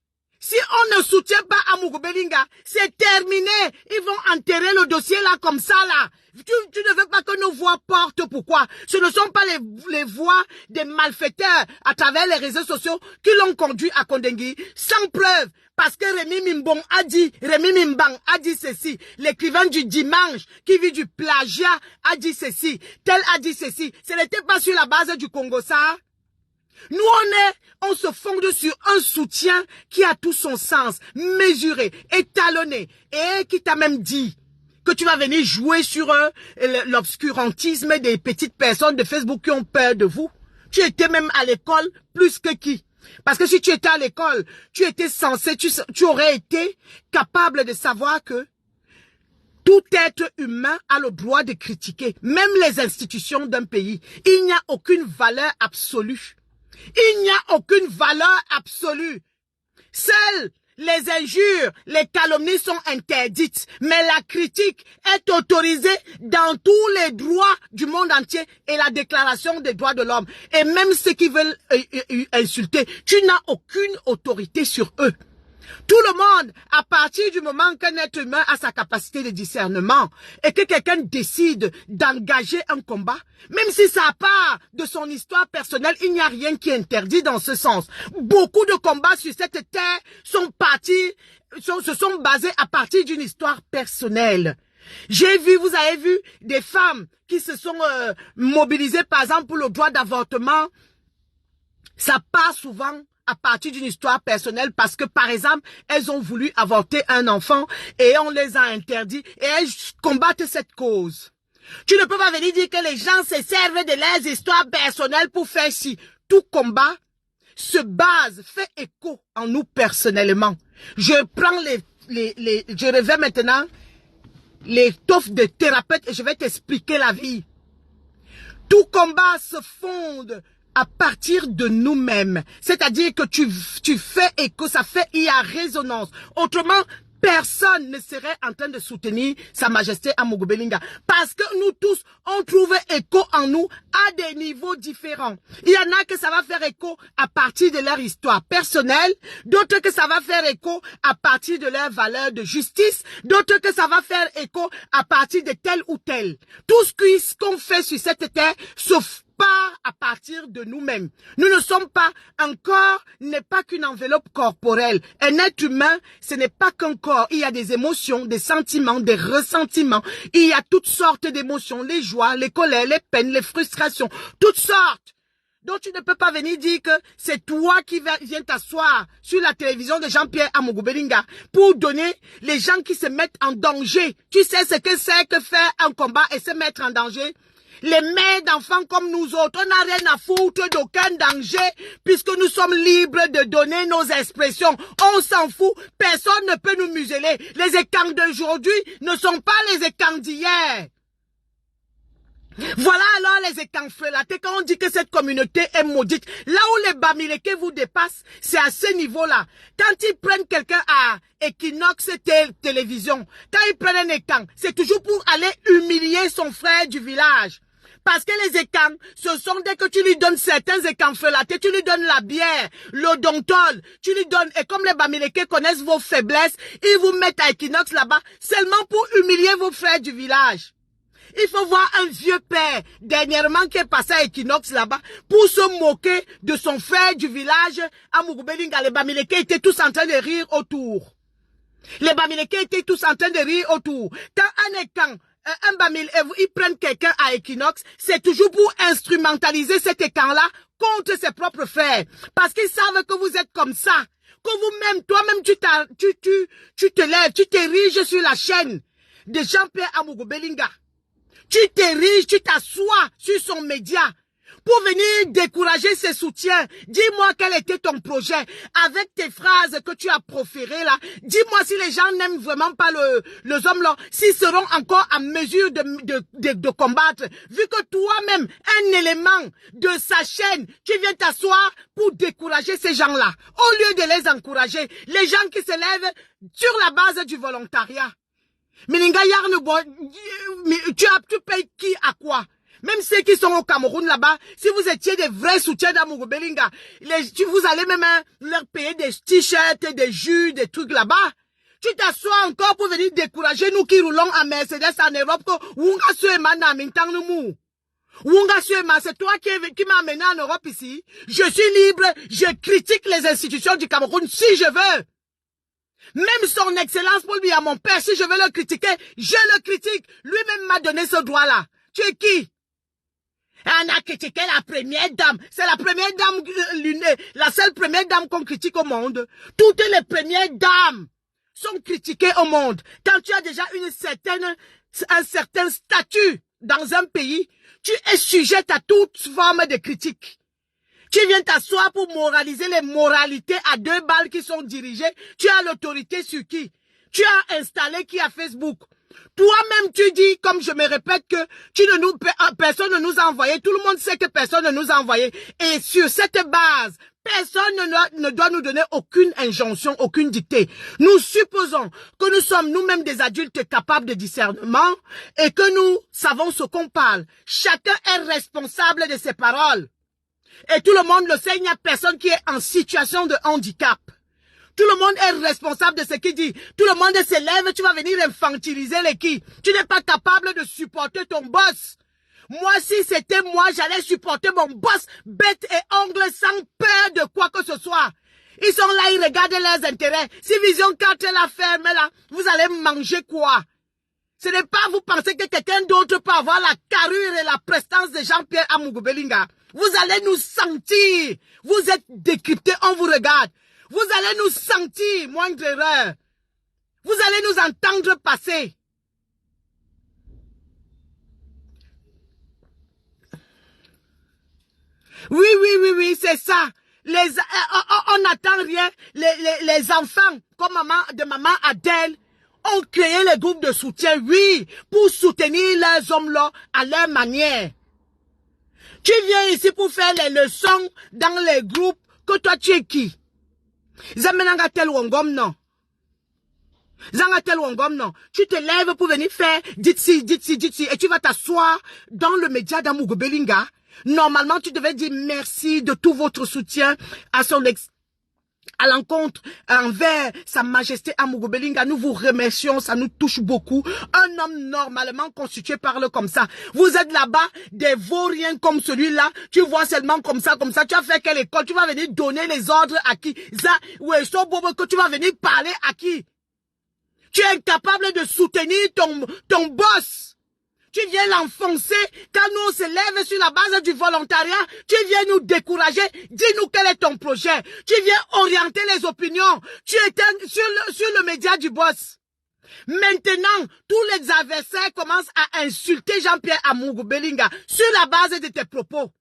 Si on ne soutient pas Amougou Bellinga, c'est terminé. Ils vont enterrer le dossier là comme ça là. Tu ne veux pas que nos voix portent, pourquoi? Ce ne sont pas les voix des malfaiteurs à travers les réseaux sociaux qui l'ont conduit à Kondengui, sans preuve. Parce que Rémi Mimbang a dit ceci. L'écrivain du dimanche qui vit du plagiat a dit ceci. Tel a dit ceci. Ce n'était pas sur la base du Congo ça. Nous, on se fonde sur un soutien qui a tout son sens, mesuré, étalonné, et qui t'a même dit que tu vas venir jouer sur l'obscurantisme des petites personnes de Facebook qui ont peur de vous. Tu étais même à l'école plus que qui? Parce que si tu étais à l'école, tu étais censé, tu aurais été capable de savoir que tout être humain a le droit de critiquer, même les institutions d'un pays. Il n'y a aucune valeur absolue. Il n'y a aucune valeur absolue. Seules les injures, les calomnies sont interdites, mais la critique est autorisée dans tous les droits du monde entier et la déclaration des droits de l'homme. Et même ceux qui veulent insulter, tu n'as aucune autorité sur eux. Tout le monde, à partir du moment qu'un être humain a sa capacité de discernement et que quelqu'un décide d'engager un combat, même si ça part de son histoire personnelle, il n'y a rien qui est interdit dans ce sens. Beaucoup de combats sur cette terre se sont basés à partir d'une histoire personnelle. Vous avez vu des femmes qui se sont mobilisées, par exemple, pour le droit d'avortement. Ça part souvent à partir d'une histoire personnelle parce que, par exemple, elles ont voulu avorter un enfant et on les a interdits et elles combattent cette cause. Tu ne peux pas venir dire que les gens se servent de leurs histoires personnelles pour faire ci. Tout combat se base, fait écho en nous personnellement. Je prends je revais maintenant l'étoffe de thérapeute et je vais t'expliquer la vie. Tout combat se fonde à partir de nous-mêmes. C'est-à-dire que tu fais écho, il y a résonance. Autrement, personne ne serait en train de soutenir Sa Majesté Amogo Belinga. Parce que nous tous, on trouve écho en nous à des niveaux différents. Il y en a que ça va faire écho à partir de leur histoire personnelle, d'autres que ça va faire écho à partir de leurs valeurs de justice, d'autres que ça va faire écho à partir de tel ou tel. Tout ce qu'on fait sur cette terre, sauf part à partir de nous-mêmes. Nous ne sommes pas, un corps n'est pas qu'une enveloppe corporelle. Un être humain, ce n'est pas qu'un corps. Il y a des émotions, des sentiments, des ressentiments. Il y a toutes sortes d'émotions, les joies, les colères, les peines, les frustrations, toutes sortes. Donc tu ne peux pas venir dire que c'est toi qui viens t'asseoir sur la télévision de Jean-Pierre Amogo Belinga pour donner les gens qui se mettent en danger. Tu sais ce que c'est que faire un combat et se mettre en danger? Les mères d'enfants comme nous autres, on n'a rien à foutre d'aucun danger puisque nous sommes libres de donner nos expressions. On s'en fout, personne ne peut nous museler. Les écarts d'aujourd'hui ne sont pas les écarts d'hier. Voilà alors les écanfrelatés quand on dit que cette communauté est maudite. Là où les Bamileke vous dépassent, c'est à ce niveau-là. Quand ils prennent quelqu'un à Equinox Télévision, quand ils prennent un écan, c'est toujours pour aller humilier son frère du village. Parce que les écans, ce sont dès que tu lui donnes certains écanfrelatés, tu lui donnes la bière, l'odontol, tu lui donnes, et comme les Bamileke connaissent vos faiblesses, ils vous mettent à Equinox là-bas, seulement pour humilier vos frères du village. Il faut voir un vieux père, dernièrement, qui est passé à Equinox là-bas, pour se moquer de son frère du village, Amogo Belinga. Les Bamileke étaient tous en train de rire autour. Les Bamileke étaient tous en train de rire autour. Quand un écan, un Bamil, ils prennent quelqu'un à Equinox, c'est toujours pour instrumentaliser cet écan-là contre ses propres frères. Parce qu'ils savent que vous êtes comme ça. Que vous-même, toi-même, tu te lèves, tu t'ériges sur la chaîne de Jean-Pierre Amogo Belinga. Tu t'ériges, tu t'assois sur son média pour venir décourager ses soutiens. Dis-moi quel était ton projet avec tes phrases que tu as proférées là. Dis-moi si les gens n'aiment vraiment pas les hommes là, s'ils seront encore en mesure de combattre. Vu que toi-même, un élément de sa chaîne, tu viens t'asseoir pour décourager ces gens-là. Au lieu de les encourager, les gens qui se lèvent sur la base du volontariat. Meninga tu payes qui à quoi? Même ceux qui sont au Cameroun là-bas, si vous étiez des vrais soutiens d'Amogo Belinga, vous allez même leur payer des t-shirts, des jus, des trucs là-bas. Tu t'assois encore pour venir décourager nous qui roulons en Mercedes en Europe que Wunga Suema na mintang nous. Wunga Suema, c'est toi qui m'as amené en Europe ici. Je suis libre, je critique les institutions du Cameroun si je veux. Même son excellence pour lui à mon père, si je veux le critiquer, je le critique. Lui-même m'a donné ce droit-là. Tu es qui? On a critiqué la première dame. C'est la première dame, la seule première dame qu'on critique au monde. Toutes les premières dames sont critiquées au monde. Quand tu as déjà un certain statut dans un pays, tu es sujette à toute forme de critique. Tu viens t'asseoir pour moraliser les moralités à 2 balles qui sont dirigées. Tu as l'autorité sur qui? Tu as installé qui à Facebook? Toi-même, tu dis, comme je me répète, que personne ne nous a envoyé. Tout le monde sait que personne ne nous a envoyé. Et sur cette base, personne ne doit nous donner aucune injonction, aucune dictée. Nous supposons que nous sommes nous-mêmes des adultes capables de discernement et que nous savons ce qu'on parle. Chacun est responsable de ses paroles. Et tout le monde le sait, il n'y a personne qui est en situation de handicap. Tout le monde est responsable de ce qu'il dit. Tout le monde s'élève, tu vas venir infantiliser les qui. Tu n'es pas capable de supporter ton boss. Moi, si c'était moi, j'allais supporter mon boss bête et ongle sans peur de quoi que ce soit. Ils sont là, ils regardent leurs intérêts. Si Vision 4 est la ferme là, vous allez manger quoi? Ce n'est pas vous pensez que quelqu'un d'autre peut avoir la carrure et la prestance de Jean-Pierre Amougou Belinga. Vous allez nous sentir. Vous êtes décryptés, on vous regarde. Vous allez nous sentir, moindre erreur. Vous allez nous entendre passer. Oui, c'est ça. On n'attend rien. Les enfants, comme maman Adèle, ont créé les groupes de soutien, oui, pour soutenir les hommes-là à leur manière. Tu viens ici pour faire les leçons dans les groupes, que toi tu es qui? Zamenanga tel wongom non. Zanga tel wongom non. Tu te lèves pour venir faire ditsi, et tu vas t'asseoir dans le média d'Amougou Belinga. Normalement, tu devais dire merci de tout votre soutien à l'encontre envers Sa Majesté Amougou Belinga. Nous vous remercions, ça nous touche beaucoup. Un homme normalement constitué parle comme ça. Vous êtes là-bas, des vauriens comme celui-là. Tu vois seulement comme ça. Tu as fait quelle école? Tu vas venir donner les ordres à qui? Que tu vas venir parler à qui? Tu es incapable de soutenir ton boss. Tu viens l'enfoncer. Quand nous on se lève sur la base du volontariat, tu viens nous décourager. Dis-nous quel est ton projet. Tu viens orienter les opinions. Tu es sur le média du boss. Maintenant, tous les adversaires commencent à insulter Jean-Pierre Amougou Belinga sur la base de tes propos.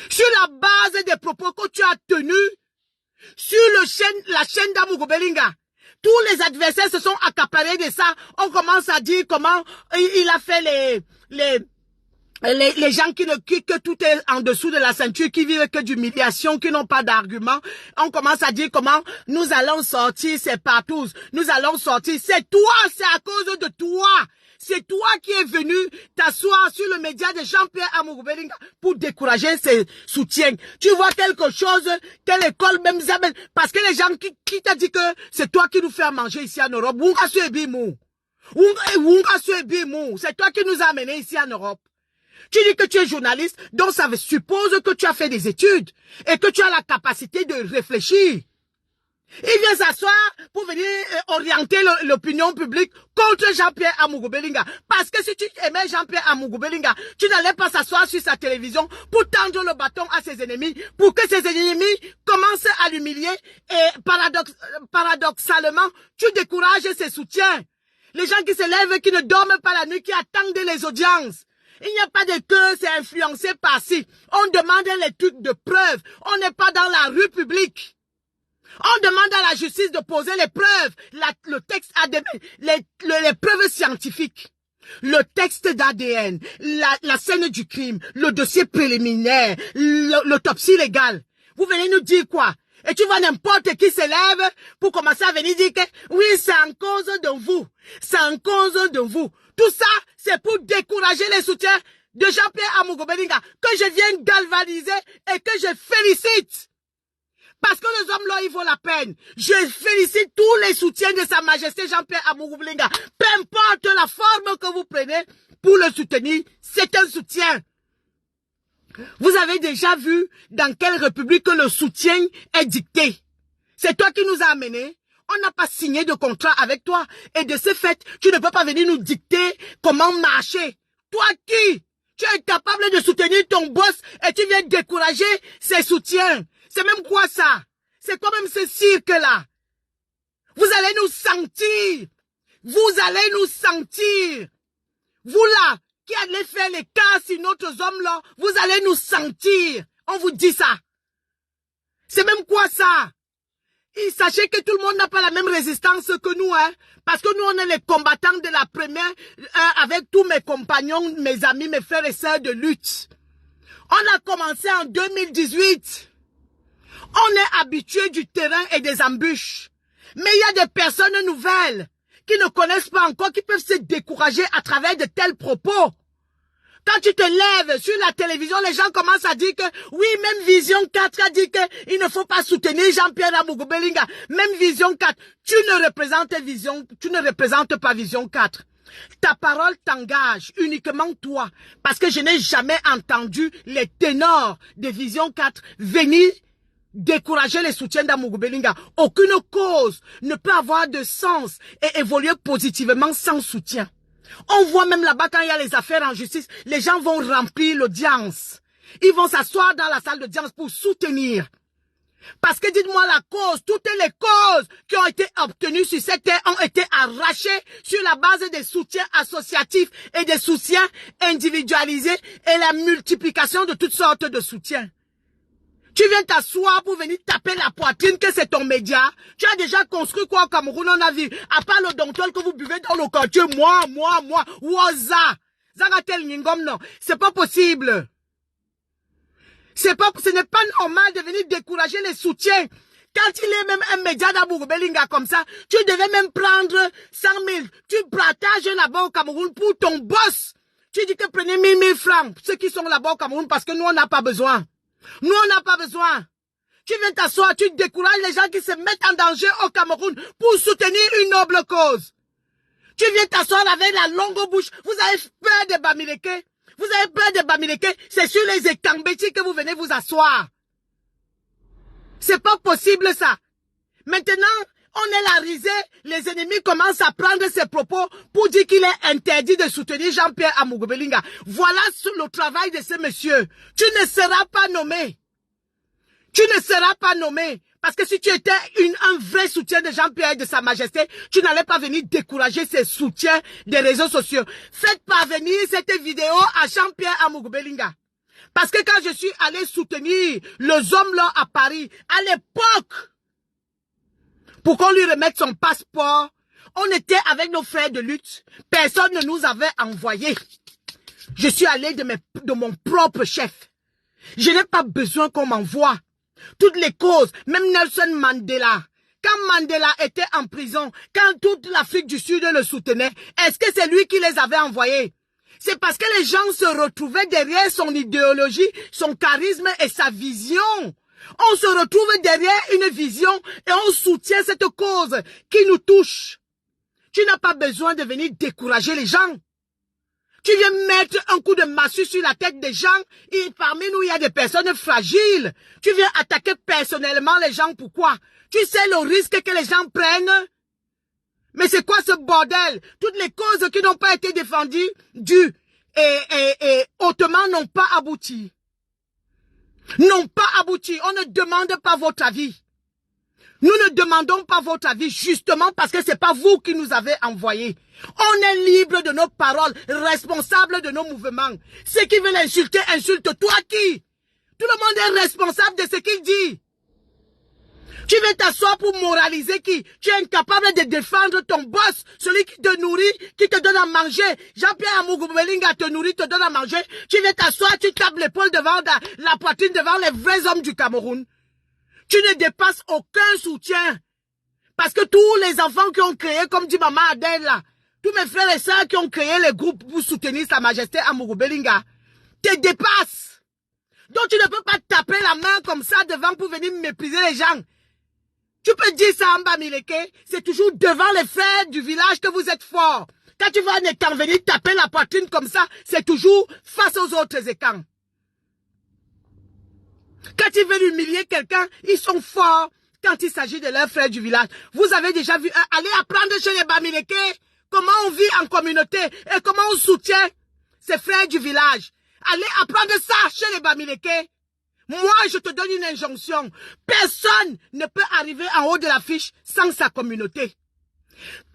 Sur la base des propos que tu as tenus sur la chaîne d'Amougou Belinga. Tous les adversaires se sont accaparés de ça. On commence à dire comment il a fait les gens que tout est en dessous de la ceinture, qui vivent que d'humiliation, qui n'ont pas d'arguments. On commence à dire comment nous allons sortir ces partous. Nous allons sortir. C'est toi, c'est à cause de toi. C'est toi qui es venu t'asseoir sur le média de Jean-Pierre Amougou Belinga pour décourager ses soutiens. Tu vois quelque chose, quelle école même, parce que les gens qui t'a dit que c'est toi qui nous fais manger ici en Europe. C'est toi qui nous as amenés ici en Europe. Tu dis que tu es journaliste, donc ça suppose que tu as fait des études et que tu as la capacité de réfléchir. Il vient s'asseoir pour venir orienter l'opinion publique contre Jean-Pierre Amougou Belinga. Parce que si tu aimais Jean-Pierre Amougou Belinga, tu n'allais pas s'asseoir sur sa télévision pour tendre le bâton à ses ennemis, pour que ses ennemis commencent à l'humilier et paradoxalement, tu décourages ses soutiens. Les gens qui se lèvent, qui ne dorment pas la nuit, qui attendent les audiences. Il n'y a pas de que c'est influencé par-ci. On demande les trucs de preuves. On n'est pas dans la rue publique. On demande à la justice de poser les preuves, le texte ADN, les preuves scientifiques, le texte d'ADN, la scène du crime, le dossier préliminaire, l'autopsie légale. Vous venez nous dire quoi? Et tu vois n'importe qui s'élève pour commencer à venir dire que oui, c'est en cause de vous. C'est en cause de vous. Tout ça, c'est pour décourager les soutiens de Jean-Pierre Amougou Belinga que je viens galvaniser et que je félicite. Parce que les hommes-là, ils vaut la peine. Je félicite tous les soutiens de Sa Majesté Jean-Pierre Amougou Belinga. Peu importe la forme que vous prenez pour le soutenir, c'est un soutien. Vous avez déjà vu dans quelle république le soutien est dicté. C'est toi qui nous as amenés. On n'a pas signé de contrat avec toi. Et de ce fait, tu ne peux pas venir nous dicter comment marcher. Toi qui? Tu es capable de soutenir ton boss et tu viens décourager ses soutiens. C'est même quoi ça? C'est quand même ce cirque-là. Vous allez nous sentir. Vous allez nous sentir. Vous là, qui allez faire les cas sur notre homme là, vous allez nous sentir. On vous dit ça. C'est même quoi ça? Et sachez que tout le monde n'a pas la même résistance que nous, hein. Parce que nous, on est les combattants de la première, avec tous mes compagnons, mes amis, mes frères et sœurs de lutte. On a commencé en 2018. On est habitué du terrain et des embûches. Mais il y a des personnes nouvelles qui ne connaissent pas encore, qui peuvent se décourager à travers de tels propos. Quand tu te lèves sur la télévision, les gens commencent à dire que, oui, même Vision 4 a dit qu'il ne faut pas soutenir Jean-Pierre Amougou Belinga. Même Vision 4, tu ne représentes pas Vision 4. Ta parole t'engage uniquement toi. Parce que je n'ai jamais entendu les ténors de Vision 4 venir décourager les soutiens d'Amougou Belinga. Aucune cause ne peut avoir de sens et évoluer positivement sans soutien. On voit même là-bas quand il y a les affaires en justice, les gens vont remplir l'audience. Ils vont s'asseoir dans la salle d'audience pour soutenir. Parce que dites-moi la cause, toutes les causes qui ont été obtenues sur cette terre ont été arrachées sur la base des soutiens associatifs et des soutiens individualisés et la multiplication de toutes sortes de soutiens. Tu viens t'asseoir pour venir taper la poitrine que c'est ton média. Tu as déjà construit quoi au Cameroun, on a vu. À part le dontol que vous buvez dans le quartier, moi, Waza. Zagatel Ningom, non. C'est pas possible. Ce n'est pas normal de venir décourager les soutiens. Quand il est même un média d'Amougou Belinga comme ça, tu devais même prendre 100 000. Tu partages là-bas au Cameroun pour ton boss. Tu dis que prenez 1 000 francs, ceux qui sont là-bas au Cameroun, parce que nous, on n'a pas besoin. Nous, on n'a pas besoin. Tu viens t'asseoir, tu décourages les gens qui se mettent en danger au Cameroun pour soutenir une noble cause. Tu viens t'asseoir avec la longue bouche. Vous avez peur de Bamileke. Vous avez peur de Bamileke. C'est sur les écambétis que vous venez vous asseoir. C'est pas possible ça. Maintenant, on est la risée. Les ennemis commencent à prendre ses propos pour dire qu'il est interdit de soutenir Jean-Pierre Amougou Belinga. Voilà le travail de ce monsieur. Tu ne seras pas nommé. Tu ne seras pas nommé. Parce que si tu étais un vrai soutien de Jean-Pierre et de Sa Majesté, tu n'allais pas venir décourager ses soutiens des réseaux sociaux. Faites parvenir cette vidéo à Jean-Pierre Amougou Belinga. Parce que quand je suis allé soutenir le Zomlo à Paris, à l'époque, pour qu'on lui remette son passeport, on était avec nos frères de lutte. Personne ne nous avait envoyé. Je suis allé de mon propre chef. Je n'ai pas besoin qu'on m'envoie. Toutes les causes, même Nelson Mandela. Quand Mandela était en prison, quand toute l'Afrique du Sud le soutenait, est-ce que c'est lui qui les avait envoyés? C'est parce que les gens se retrouvaient derrière son idéologie, son charisme et sa vision. On se retrouve derrière une vision et on soutient cette cause qui nous touche. Tu n'as pas besoin de venir décourager les gens. Tu viens mettre un coup de massue sur la tête des gens et parmi nous, il y a des personnes fragiles. Tu viens attaquer personnellement les gens. Pourquoi? Tu sais le risque que les gens prennent? Mais c'est quoi ce bordel? Toutes les causes qui n'ont pas été défendues et hautement n'ont pas abouti. N'ont pas abouti. On ne demande pas votre avis. Nous ne demandons pas votre avis justement parce que c'est pas vous qui nous avez envoyés. On est libre de nos paroles, responsable de nos mouvements. Ceux qui veulent insulter, insultent. Toi qui? Tout le monde est responsable de ce qu'il dit. Tu veux t'asseoir pour moraliser qui? Tu es incapable de défendre ton boss, celui qui te nourrit, qui te donne à manger. Jean-Pierre Amougou Belinga te nourrit, te donne à manger. Tu veux t'asseoir, tu tapes l'épaule devant la poitrine devant les vrais hommes du Cameroun. Tu ne dépasses aucun soutien. Parce que tous les enfants qui ont créé, comme dit Maman Adèle là, tous mes frères et sœurs qui ont créé les groupes pour soutenir Sa Majesté Amougou Belinga, te dépassent. Donc tu ne peux pas taper la main comme ça devant pour venir mépriser les gens. Tu peux dire ça en Bamileke, c'est toujours devant les frères du village que vous êtes forts. Quand tu vas en écran venir taper la poitrine comme ça, c'est toujours face aux autres écrans. Quand ils veulent humilier quelqu'un, ils sont forts quand il s'agit de leurs frères du village. Vous avez déjà vu, aller apprendre chez les Bamileke comment on vit en communauté et comment on soutient ses frères du village. Allez apprendre ça chez les Bamileke. Moi, je te donne une injonction. Personne ne peut arriver en haut de l'affiche sans sa communauté.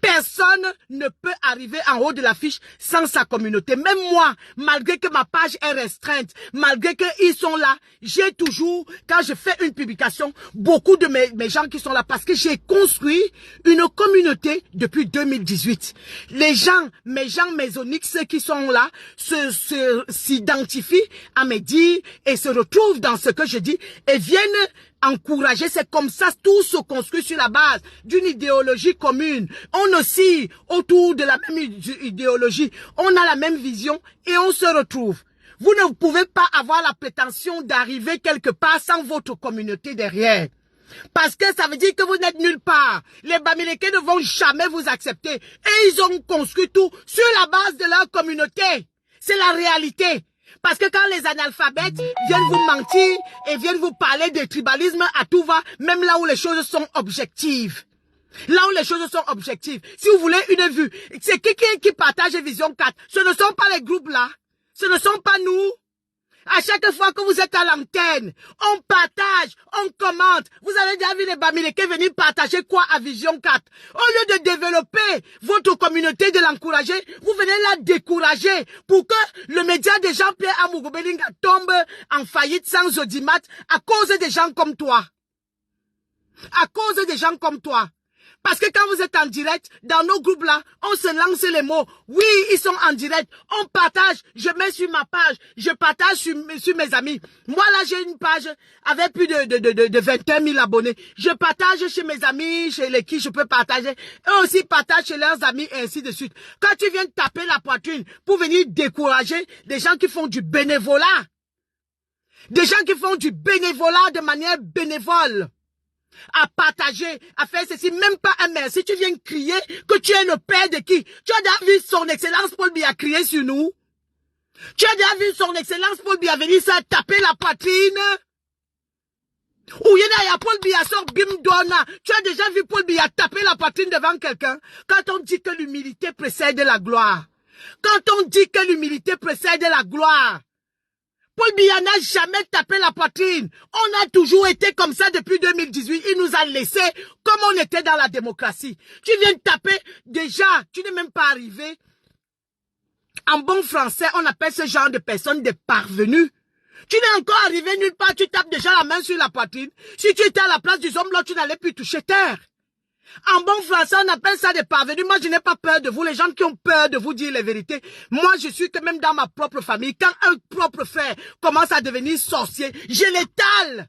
Personne ne peut arriver en haut de l'affiche sans sa communauté. Même moi, malgré que ma page est restreinte, malgré qu'ils sont là, j'ai toujours, quand je fais une publication, beaucoup de mes gens qui sont là parce que j'ai construit une communauté depuis 2018. Les gens, mes onyx, ceux qui sont là, s'identifient à mes dires et se retrouvent dans ce que je dis et viennent encourager. C'est comme ça, tout se construit sur la base d'une idéologie commune. On oscille autour de la même idéologie. On a la même vision et on se retrouve. Vous ne pouvez pas avoir la prétention d'arriver quelque part sans votre communauté derrière. Parce que ça veut dire que vous n'êtes nulle part. Les Bamileke ne vont jamais vous accepter. Et ils ont construit tout sur la base de leur communauté. C'est la réalité. Parce que quand les analphabètes viennent vous mentir et viennent vous parler de tribalisme à tout va, même là où les choses sont objectives. Là où les choses sont objectives. Si vous voulez une vue, c'est qui partage Vision 4. Ce ne sont pas les groupes là. Ce ne sont pas nous. À chaque fois que vous êtes à l'antenne, on partage, on commente. Vous avez déjà vu les Bamileke venir partager quoi à Vision 4? Au lieu de développer votre communauté, de l'encourager, vous venez la décourager pour que le média de Jean-Pierre Amougou Belinga tombe en faillite sans audimat à cause des gens comme toi. À cause des gens comme toi. Parce que quand vous êtes en direct, dans nos groupes-là, on se lance les mots. Oui, ils sont en direct. On partage. Je mets sur ma page. Je partage sur mes amis. Moi, là, j'ai une page avec plus de 21 000 abonnés. Je partage chez mes amis, chez les qui je peux partager. Eux aussi partagent chez leurs amis et ainsi de suite. Quand tu viens taper la poitrine pour venir décourager des gens qui font du bénévolat. Des gens qui font du bénévolat de manière bénévole. À partager, à faire ceci, même pas un merci. Tu viens crier que tu es le père de qui? Tu as déjà vu son excellence Paul Biya crier sur nous? Tu as déjà vu son excellence Paul Biya venir ça taper la poitrine? Ou il y a Paul Biya sort bim donna. Tu as déjà vu Paul Biya taper la poitrine devant quelqu'un? Quand on dit que l'humilité précède la gloire. Quand on dit que l'humilité précède la gloire. Paul Biya n'a jamais tapé la poitrine. On a toujours été comme ça depuis 2018. Il nous a laissé comme on était dans la démocratie. Tu viens de taper, déjà, tu n'es même pas arrivé. En bon français, on appelle ce genre de personnes des parvenus. Tu n'es encore arrivé nulle part, tu tapes déjà la main sur la poitrine. Si tu étais à la place du homme, là, tu n'allais plus toucher terre. En bon français, on appelle ça des parvenus. Moi, je n'ai pas peur de vous. Les gens qui ont peur de vous dire les vérités. Moi, je suis que même dans ma propre famille, quand un propre frère commence à devenir sorcier, je l'étale.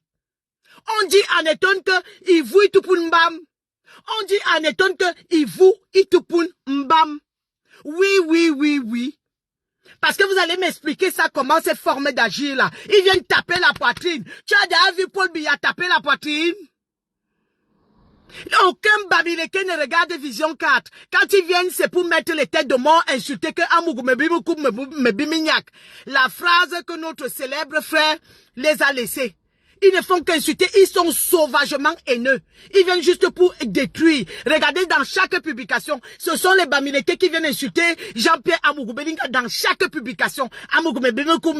On dit en étonne que il vous itupun mbam. On dit en étonne que il vous itupun mbam. Oui. Parce que vous allez m'expliquer ça, comment c'est formé d'agir là. Ils viennent taper la poitrine. Tu as déjà vu Paul Biya taper la poitrine? Aucun Bamileke ne regarde Vision 4. Quand ils viennent, c'est pour mettre les têtes de mort, insulter que Amougou me bimignac. La phrase que notre célèbre frère les a laissés. Ils ne font qu'insulter, ils sont sauvagement haineux. Ils viennent juste pour détruire. Regardez dans chaque publication, ce sont les Bamileke qui viennent insulter Jean-Pierre Amougou Belinga dans chaque publication. Amougou me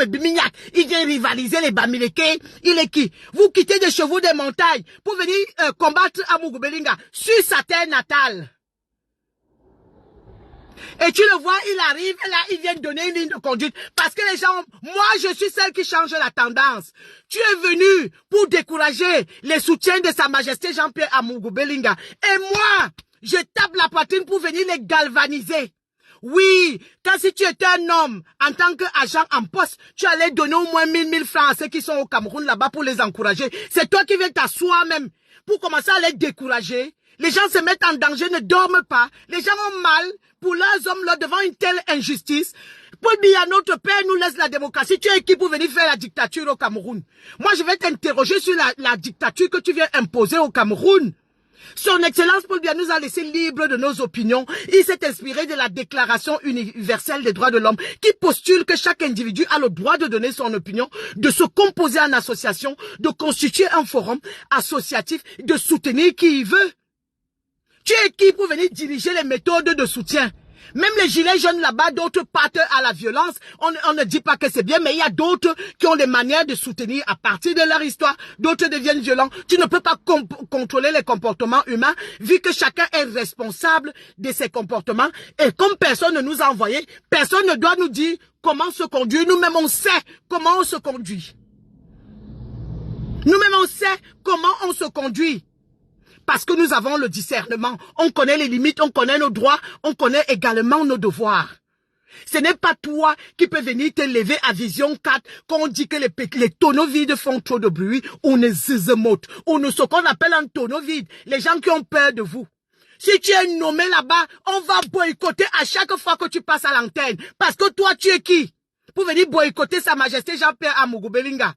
bimignac. Il vient rivaliser les Bamileke. Il est qui? Vous quittez des chevaux des montagnes pour venir combattre Amougou Belinga sur sa terre natale. Et tu le vois, il arrive, là, il vient donner une ligne de conduite. Parce que les gens, moi, je suis celle qui change la tendance. Tu es venu pour décourager les soutiens de Sa Majesté Jean-Pierre Amougou Belinga. Et moi, je tape la poitrine pour venir les galvaniser. Oui, quand si tu étais un homme, en tant qu'agent en poste, tu allais donner au moins 1000 francs à ceux qui sont au Cameroun là-bas pour les encourager. C'est toi qui viens t'asseoir même pour commencer à les décourager. Les gens se mettent en danger, ne dorment pas. Les gens ont mal pour leurs hommes là devant une telle injustice. Paul Biya, notre père, nous laisse la démocratie. Tu es qui pour venir faire la dictature au Cameroun? Moi, je vais t'interroger sur la dictature que tu viens imposer au Cameroun. Son Excellence Paul Biya nous a laissé libre de nos opinions. Il s'est inspiré de la Déclaration universelle des droits de l'homme qui postule que chaque individu a le droit de donner son opinion, de se composer en association, de constituer un forum associatif, de soutenir qui il veut. Tu es qui pour venir diriger les méthodes de soutien? Même les gilets jaunes là-bas, d'autres partent à la violence. On ne dit pas que c'est bien, mais il y a d'autres qui ont des manières de soutenir à partir de leur histoire. D'autres deviennent violents. Tu ne peux pas contrôler les comportements humains, vu que chacun est responsable de ses comportements. Et comme personne ne nous a envoyé, personne ne doit nous dire comment se conduire. Nous-mêmes, on sait comment on se conduit. Nous-mêmes, on sait comment on se conduit. Parce que nous avons le discernement. On connaît les limites, on connaît nos droits, on connaît également nos devoirs. Ce n'est pas toi qui peux venir te lever à Vision 4 quand on dit que les tonneaux vides font trop de bruit, ou ne zizemote, ou ce qu'on appelle un tonneau vide. Les gens qui ont peur de vous. Si tu es nommé là-bas, on va boycotter à chaque fois que tu passes à l'antenne. Parce que toi, tu es qui? Pour venir boycotter Sa Majesté Jean-Pierre Amougou Belinga.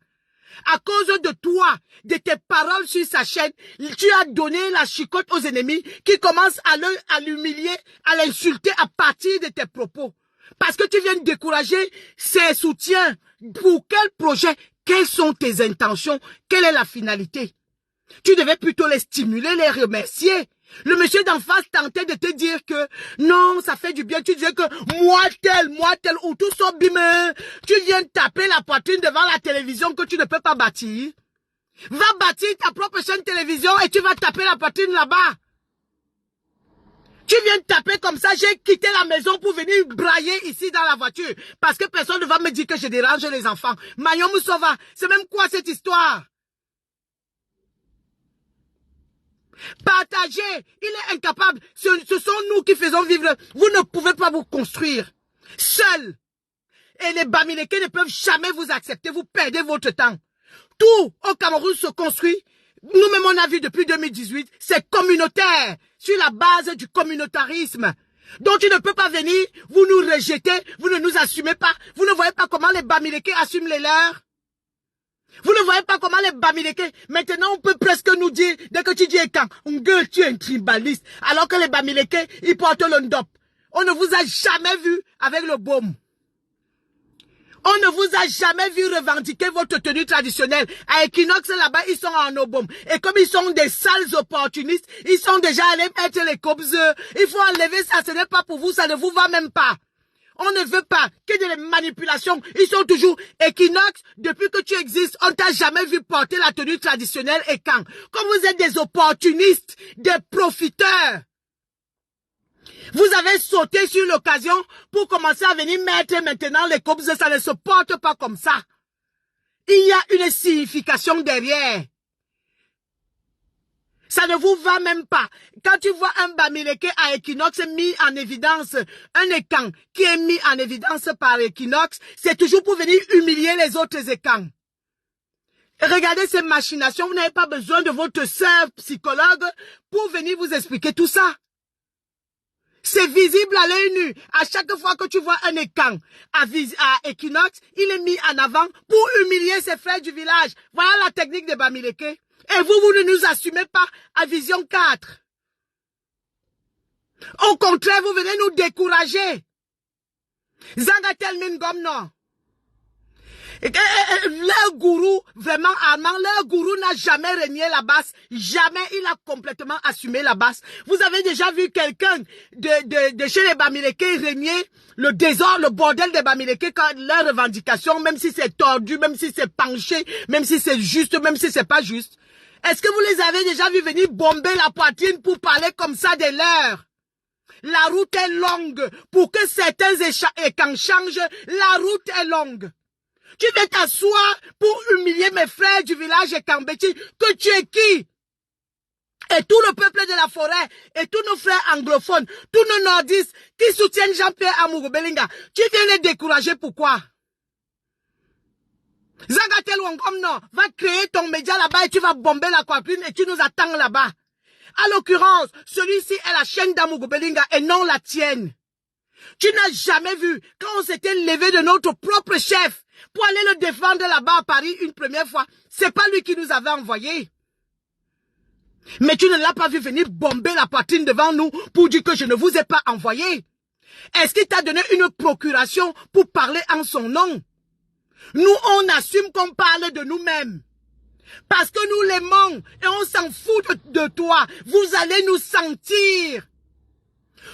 À cause de toi, de tes paroles sur sa chaîne, tu as donné la chicotte aux ennemis qui commencent à l'humilier, à l'insulter à partir de tes propos. Parce que tu viens de décourager ses soutiens. Pour quel projet? Quelles sont tes intentions? Quelle est la finalité? Tu devais plutôt les stimuler, les remercier. Le monsieur d'en face tentait de te dire que non, ça fait du bien. Tu disais que moi tel, ou tout ça bime. Tu viens taper la poitrine devant la télévision que tu ne peux pas bâtir. Va bâtir ta propre chaîne télévision et tu vas taper la poitrine là-bas. Tu viens taper comme ça, j'ai quitté la maison pour venir brailler ici dans la voiture. Parce que personne ne va me dire que je dérange les enfants. Mayon Moussova, c'est même quoi cette histoire? Partagez, il est incapable. Ce sont nous qui faisons vivre. Vous ne pouvez pas vous construire seul. Et les Bamileke ne peuvent jamais vous accepter. Vous perdez votre temps. Tout au Cameroun se construit. Nous-mêmes, on a vu depuis 2018, c'est communautaire, sur la base du communautarisme. Donc, tu ne peux pas venir, vous nous rejetez, vous ne nous assumez pas. Vous ne voyez pas comment les Bamileke assument les leurs? Vous ne voyez pas comment les Bamileke, maintenant on peut presque nous dire, dès que tu dis quand, tu es un tribaliste, alors que les Bamileke, ils portent le ndop. On ne vous a jamais vu avec le baume. On ne vous a jamais vu revendiquer votre tenue traditionnelle. À Equinox, là-bas, ils sont en obom. Et comme ils sont des sales opportunistes, ils sont déjà allés mettre les cobs. Il faut enlever ça, ce n'est pas pour vous, ça ne vous va même pas. On ne veut pas que des manipulations. Ils sont toujours Equinox. Depuis que tu existes, on t'a jamais vu porter la tenue traditionnelle et quand. Comme vous êtes des opportunistes, des profiteurs. Vous avez sauté sur l'occasion pour commencer à venir mettre maintenant les cobs. Ça ne se porte pas comme ça. Il y a une signification derrière. Ça ne vous va même pas. Quand tu vois un Bamileke à Equinox mis en évidence, un écan qui est mis en évidence par Equinox, c'est toujours pour venir humilier les autres écans. Regardez ces machinations, vous n'avez pas besoin de votre sœur psychologue pour venir vous expliquer tout ça. C'est visible à l'œil nu. À chaque fois que tu vois un écan à Equinox, il est mis en avant pour humilier ses frères du village. Voilà la technique de Bamileke. Et vous ne nous assumez pas à Vision 4. Au contraire, vous venez nous décourager. Zangatel Mingomno. Leur gourou, vraiment Armand, leur gourou n'a jamais régné la basse. Jamais il a complètement assumé la basse. Vous avez déjà vu quelqu'un de chez les Bamileke régner le désordre, le bordel des Bamileke quand leur revendication, même si c'est tordu, même si c'est penché, même si c'est juste, même si c'est pas juste. Est-ce que vous les avez déjà vu venir bomber la poitrine pour parler comme ça de leurs? La route est longue. Pour que certains écans changent, la route est longue. Tu veux t'asseoir pour humilier mes frères du village Ekambeti, que tu es qui? Et tout le peuple de la forêt, et tous nos frères anglophones, tous nos nordistes qui soutiennent Jean-Pierre Amougou Belinga, tu viens les décourager, pourquoi? Zagatel Wangomno va créer ton média là-bas et tu vas bomber la poitrine et tu nous attends là-bas. À l'occurrence, celui-ci est la chaîne d'Amougou Belinga et non la tienne. Tu n'as jamais vu quand on s'était levé de notre propre chef pour aller le défendre là-bas à Paris une première fois. C'est pas lui qui nous avait envoyé. Mais tu ne l'as pas vu venir bomber la poitrine devant nous pour dire que je ne vous ai pas envoyé. Est-ce qu'il t'a donné une procuration pour parler en son nom? Nous, on assume qu'on parle de nous-mêmes. Parce que nous l'aimons et on s'en fout de toi. Vous allez nous sentir.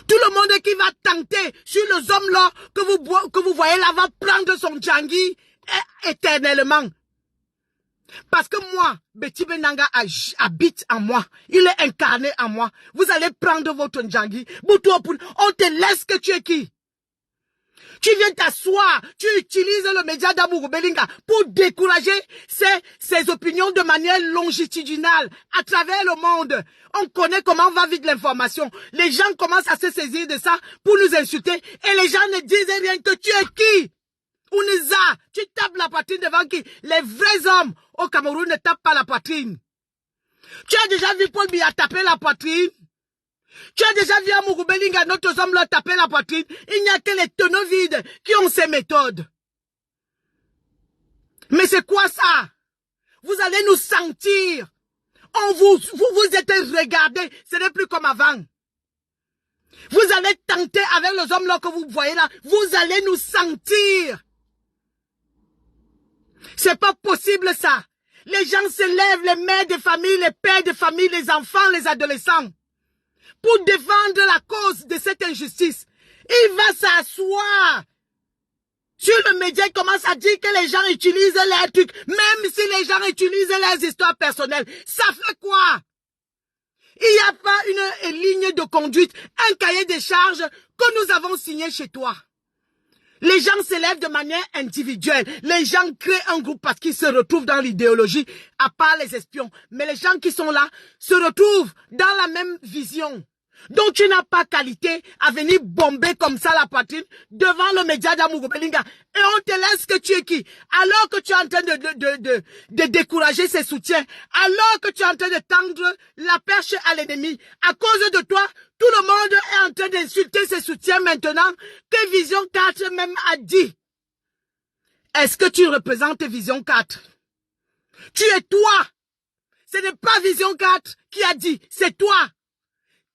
Tout le monde qui va tenter sur les hommes là que vous voyez là va prendre son djangi éternellement. Parce que moi, Betty Benanga habite en moi. Il est incarné en moi. Vous allez prendre votre djangi. On te laisse que tu es qui? Tu viens t'asseoir, tu utilises le média d'Amourou Belinga pour décourager ses opinions de manière longitudinale à travers le monde. On connaît comment va vite l'information. Les gens commencent à se saisir de ça pour nous insulter et les gens ne disent rien que tu es qui? Ouniza, tu tapes la poitrine devant qui? Les vrais hommes au Cameroun ne tapent pas la poitrine. Tu as déjà vu Paul Biya taper la poitrine? Tu as déjà vu Amourou Belinga, notre homme leur taper la poitrine? Il n'y a que les tonneaux vides qui ont ces méthodes. Mais c'est quoi ça? Vous allez nous sentir. Vous êtes regardés. Ce n'est plus comme avant. Vous allez tenter avec les hommes là que vous voyez là. Vous allez nous sentir. C'est pas possible ça. Les gens se lèvent, les mères de famille, les pères de famille, les enfants, les adolescents, pour défendre la cause de cette injustice. Il va s'asseoir sur le média, il commence à dire que les gens utilisent leurs trucs. Même si les gens utilisent leurs histoires personnelles, ça fait quoi? Il n'y a pas une ligne de conduite, un cahier de charges que nous avons signé chez toi. Les gens se lèvent de manière individuelle. Les gens créent un groupe parce qu'ils se retrouvent dans l'idéologie, à part les espions. Mais les gens qui sont là se retrouvent dans la même vision. Donc tu n'as pas qualité à venir bomber comme ça la poitrine devant le média d'Amourou Belinga. Et on te laisse que tu es qui? Alors que tu es en train de décourager ses soutiens. Alors que tu es en train de tendre la perche à l'ennemi. À cause de toi, tout le monde est en train d'insulter ses soutiens maintenant que Vision 4 même a dit. Est-ce que tu représentes Vision 4? Tu es toi. Ce n'est pas Vision 4 qui a dit, c'est toi.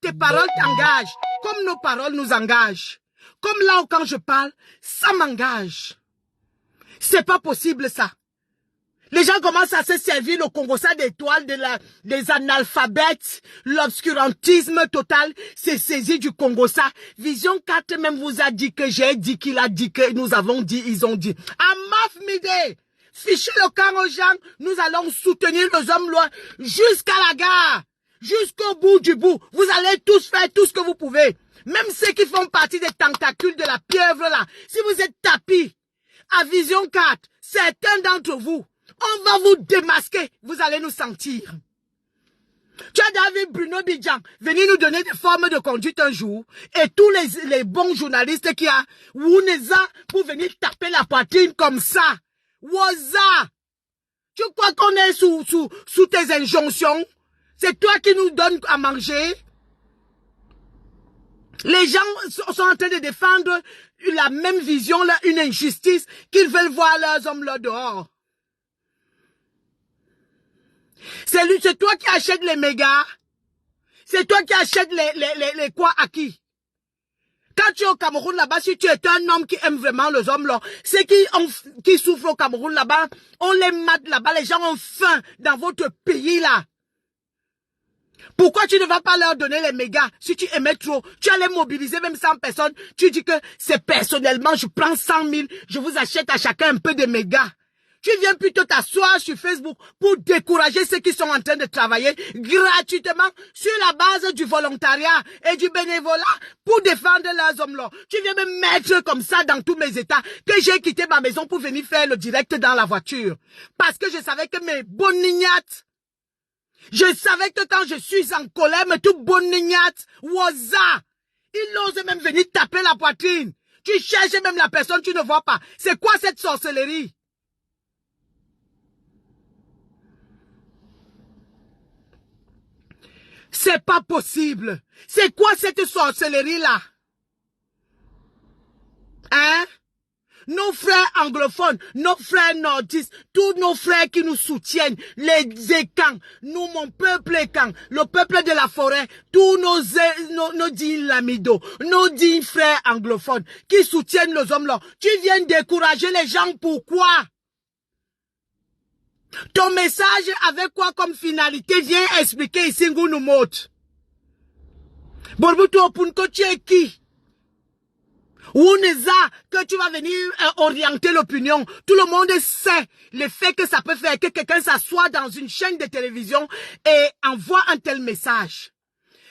Tes paroles t'engagent, comme nos paroles nous engagent. Comme là où quand je parle, ça m'engage. C'est pas possible ça. Les gens commencent à se servir le Congo ça d'étoiles, des analphabètes, l'obscurantisme total s'est saisi du Congo ça. Vision 4 même vous a dit que j'ai dit, qu'il a dit, que nous avons dit, ils ont dit. Amaf Mide, fichez le camp aux gens, nous allons soutenir les hommes loin jusqu'à la gare. Jusqu'au bout du bout, vous allez tous faire tout ce que vous pouvez. Même ceux qui font partie des tentacules de la pieuvre là. Si vous êtes tapis à Vision 4, certains d'entre vous, on va vous démasquer. Vous allez nous sentir. Tu as déjà vu Bruno Bidjan venir nous donner des formes de conduite un jour. Et tous les bons journalistes qui a Wouneza pour venir taper la poitrine comme ça. Waza. Tu crois qu'on est sous tes injonctions? C'est toi qui nous donnes à manger. Les gens sont en train de défendre la même vision, là, une injustice, qu'ils veulent voir leurs hommes là dehors. C'est toi qui achètes les mégas. C'est toi qui achètes les quoi à qui? Quand tu es au Cameroun là-bas, si tu es un homme qui aime vraiment les hommes là, ceux qui souffrent au Cameroun là-bas, on les mate là-bas, les gens ont faim dans votre pays là. Pourquoi tu ne vas pas leur donner les mégas? Si tu aimais trop, tu allais mobiliser même 100 personnes. Tu dis que c'est personnellement, je prends 100 000, je vous achète à chacun un peu de mégas. Tu viens plutôt t'asseoir sur Facebook pour décourager ceux qui sont en train de travailler gratuitement sur la base du volontariat et du bénévolat pour défendre leurs hommes là. Tu viens me mettre comme ça dans tous mes états que j'ai quitté ma maison pour venir faire le direct dans la voiture. Parce que je savais que mes bonignates, je savais que quand je suis en colère, mais tout bonignates, waza, il ose même venir taper la poitrine. Tu cherches même la personne, tu ne vois pas. C'est quoi cette sorcellerie? C'est pas possible. C'est quoi cette sorcellerie-là? Hein? Nos frères anglophones, nos frères nordistes, tous nos frères qui nous soutiennent, les Ekans, nous, mon peuple Ekan, le peuple de la forêt, tous nos dignes lamidos, nos dignes frères anglophones qui soutiennent nos hommes là. Tu viens décourager les gens, pourquoi? Ton message avec quoi comme finalité? Viens expliquer ici, Ngounou Mot. Borbuto Opunko, tu es qui? Ouneza, que tu vas venir orienter l'opinion. Tout le monde sait le fait que ça peut faire que quelqu'un s'assoit dans une chaîne de télévision et envoie un tel message.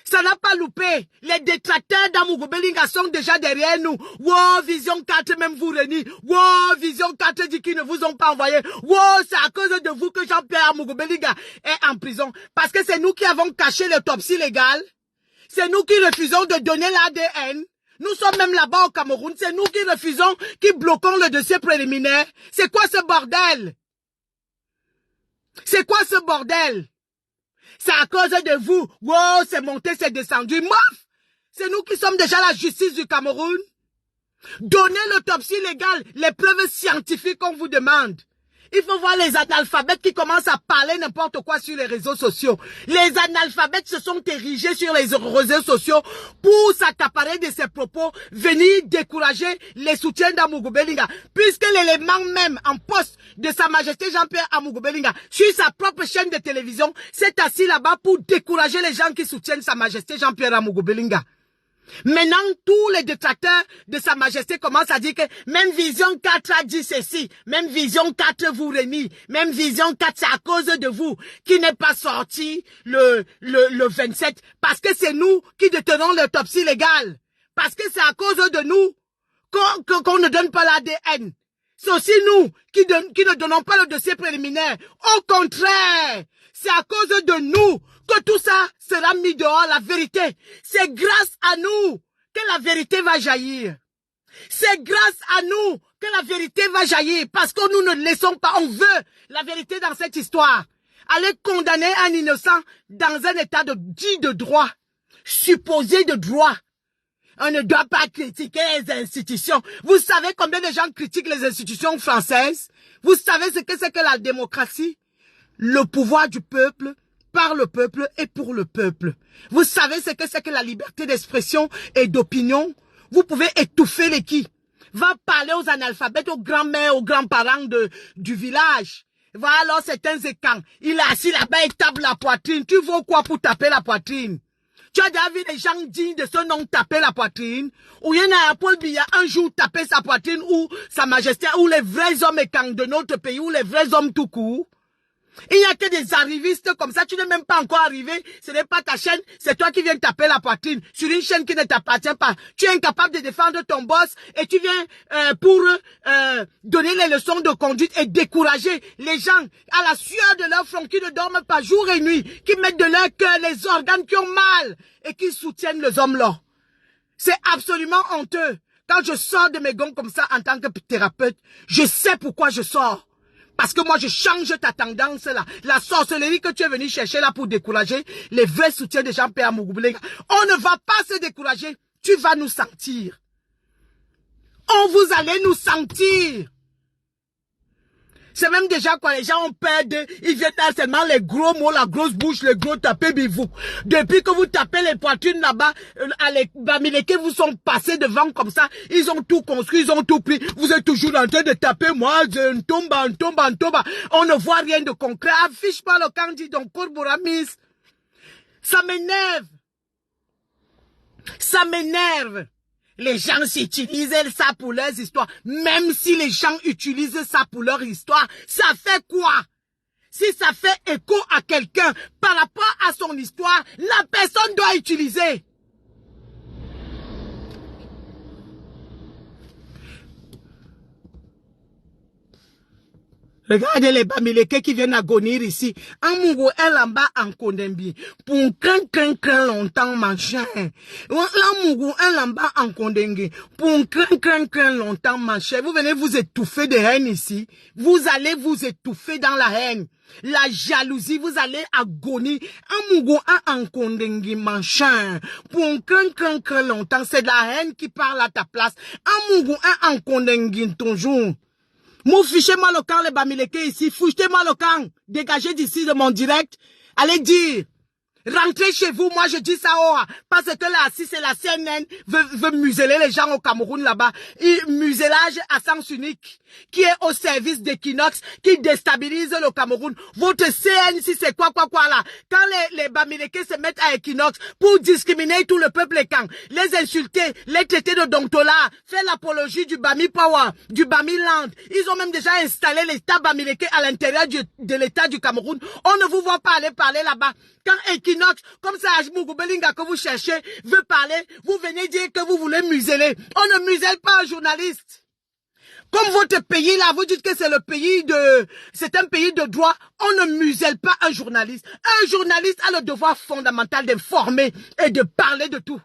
Ça n'a pas loupé. Les détracteurs d'Amougou Belinga sont déjà derrière nous. Wow, Vision 4 même vous réunit. Wow, Vision 4 dit qu'ils ne vous ont pas envoyé. Wow, c'est à cause de vous que Jean-Pierre Amougou Belinga est en prison. Parce que c'est nous qui avons caché l'autopsie légale. C'est nous qui refusons de donner l'ADN. Nous sommes même là-bas au Cameroun. C'est nous qui refusons, qui bloquons le dossier préliminaire. C'est quoi ce bordel? C'est quoi ce bordel? C'est à cause de vous. Wow, c'est monté, c'est descendu. Mof! C'est nous qui sommes déjà la justice du Cameroun. Donnez l'autopsie légale, les preuves scientifiques qu'on vous demande. Il faut voir les analphabètes qui commencent à parler n'importe quoi sur les réseaux sociaux. Les analphabètes se sont érigés sur les réseaux sociaux pour s'accaparer de ces propos, venir décourager les soutiens d'Amougou Belinga. Puisque l'élément même en poste de Sa Majesté Jean-Pierre Amougou Belinga sur sa propre chaîne de télévision s'est assis là-bas pour décourager les gens qui soutiennent Sa Majesté Jean-Pierre Amougou Belinga. Maintenant, tous les détracteurs de Sa Majesté commencent à dire que même Vision 4 a dit ceci, même Vision 4 vous renie, même Vision 4 c'est à cause de vous qui n'est pas sorti le 27, parce que c'est nous qui détenons l'autopsie légale, parce que c'est à cause de nous qu'on ne donne pas l'ADN. C'est aussi nous qui ne donnons pas le dossier préliminaire. Au contraire, c'est à cause de nous que tout ça sera mis dehors, la vérité. C'est grâce à nous que la vérité va jaillir. C'est grâce à nous que la vérité va jaillir. Parce que nous ne laissons pas, on veut la vérité dans cette histoire. Aller condamner un innocent dans un état dit de droit, supposé de droit. On ne doit pas critiquer les institutions. Vous savez combien de gens critiquent les institutions françaises? Vous savez ce que c'est que la démocratie? Le pouvoir du peuple, par le peuple et pour le peuple. Vous savez ce que c'est que la liberté d'expression et d'opinion? Vous pouvez étouffer les qui? Va parler aux analphabètes, aux grands-mères, aux grands-parents du village. Va alors c'est un zécan. Il est assis là-bas et tape la poitrine. Tu veux quoi pour taper la poitrine? Tu as déjà vu des gens dignes de ce nom taper la poitrine? Ou il y en a Paul Biya un jour taper sa poitrine, ou Sa Majesté, ou les vrais hommes écans de notre pays, ou les vrais hommes tout court. Il n'y a que des arrivistes comme ça, tu n'es même pas encore arrivé, ce n'est pas ta chaîne, c'est toi qui viens taper la poitrine sur une chaîne qui ne t'appartient pas. Tu es incapable de défendre ton boss et tu viens pour donner les leçons de conduite et décourager les gens à la sueur de leur front qui ne dorment pas jour et nuit, qui mettent de leur cœur les organes qui ont mal et qui soutiennent les hommes là. C'est absolument honteux. Quand je sors de mes gonds comme ça en tant que thérapeute, je sais pourquoi je sors. Parce que moi, je change ta tendance là. La sorcellerie que tu es venu chercher là pour décourager les vrais soutiens de Jean-Pierre Amougou Belinga. On ne va pas se décourager. Tu vas nous sentir. Vous allez nous sentir. C'est même déjà quoi, les gens ont peur ils viennent seulement les gros mots, la grosse bouche, les gros tapés bivou. Depuis que vous tapez les poitrines là-bas, les Bamileke vous sont passés devant comme ça, ils ont tout construit, ils ont tout pris. Vous êtes toujours en train de taper, moi, je tombe. On ne voit rien de concret. Affiche pas le candidat donc Corboramis. Ça m'énerve. Ça m'énerve. Les gens s'utilisent ça pour leurs histoires. Même si les gens utilisent ça pour leur histoire, ça fait quoi? Si ça fait écho à quelqu'un par rapport à son histoire, la personne doit utiliser. Regardez les Bamileke qui viennent agonir ici. Amougou elamba en Kondembi. Pour cran longtemps, machin. Amougou elamba en Kondembi. Pour cran longtemps, machin. Vous venez vous étouffer de haine ici. Vous allez vous étouffer dans la haine. La jalousie, vous allez agonir. Amougou en Kondembi, machin. Pour cran longtemps, c'est de la haine qui parle à ta place. Amougou en Kondembi, toujours. Moi, fichez-moi le camp, les Bamileke ici. Fichez-moi le camp. Dégagez d'ici de mon direct. Allez dire. Rentrez chez vous, moi je dis ça, oh, parce que là, si c'est la CNN, veut museler les gens au Cameroun là-bas. Muselage à sens unique, qui est au service d'Equinox, qui déstabilise le Cameroun. Votre CNC, c'est quoi là? Quand les Bamileke se mettent à Equinox pour discriminer tout le peuple quand les insulter, les traiter de Dontola, faire l'apologie du Bami Power, du Bami Land. Ils ont même déjà installé l'État Bamileke à l'intérieur de l'État du Cameroun. On ne vous voit pas aller parler là-bas. Quand Equinox, comme ça, Ajmougou Belinga que vous cherchez, veut parler, vous venez dire que vous voulez museler. On ne muselle pas un journaliste. Comme votre pays là, vous dites que c'est c'est un pays de droit, on ne muselle pas un journaliste. Un journaliste a le devoir fondamental d'informer et de parler de tout.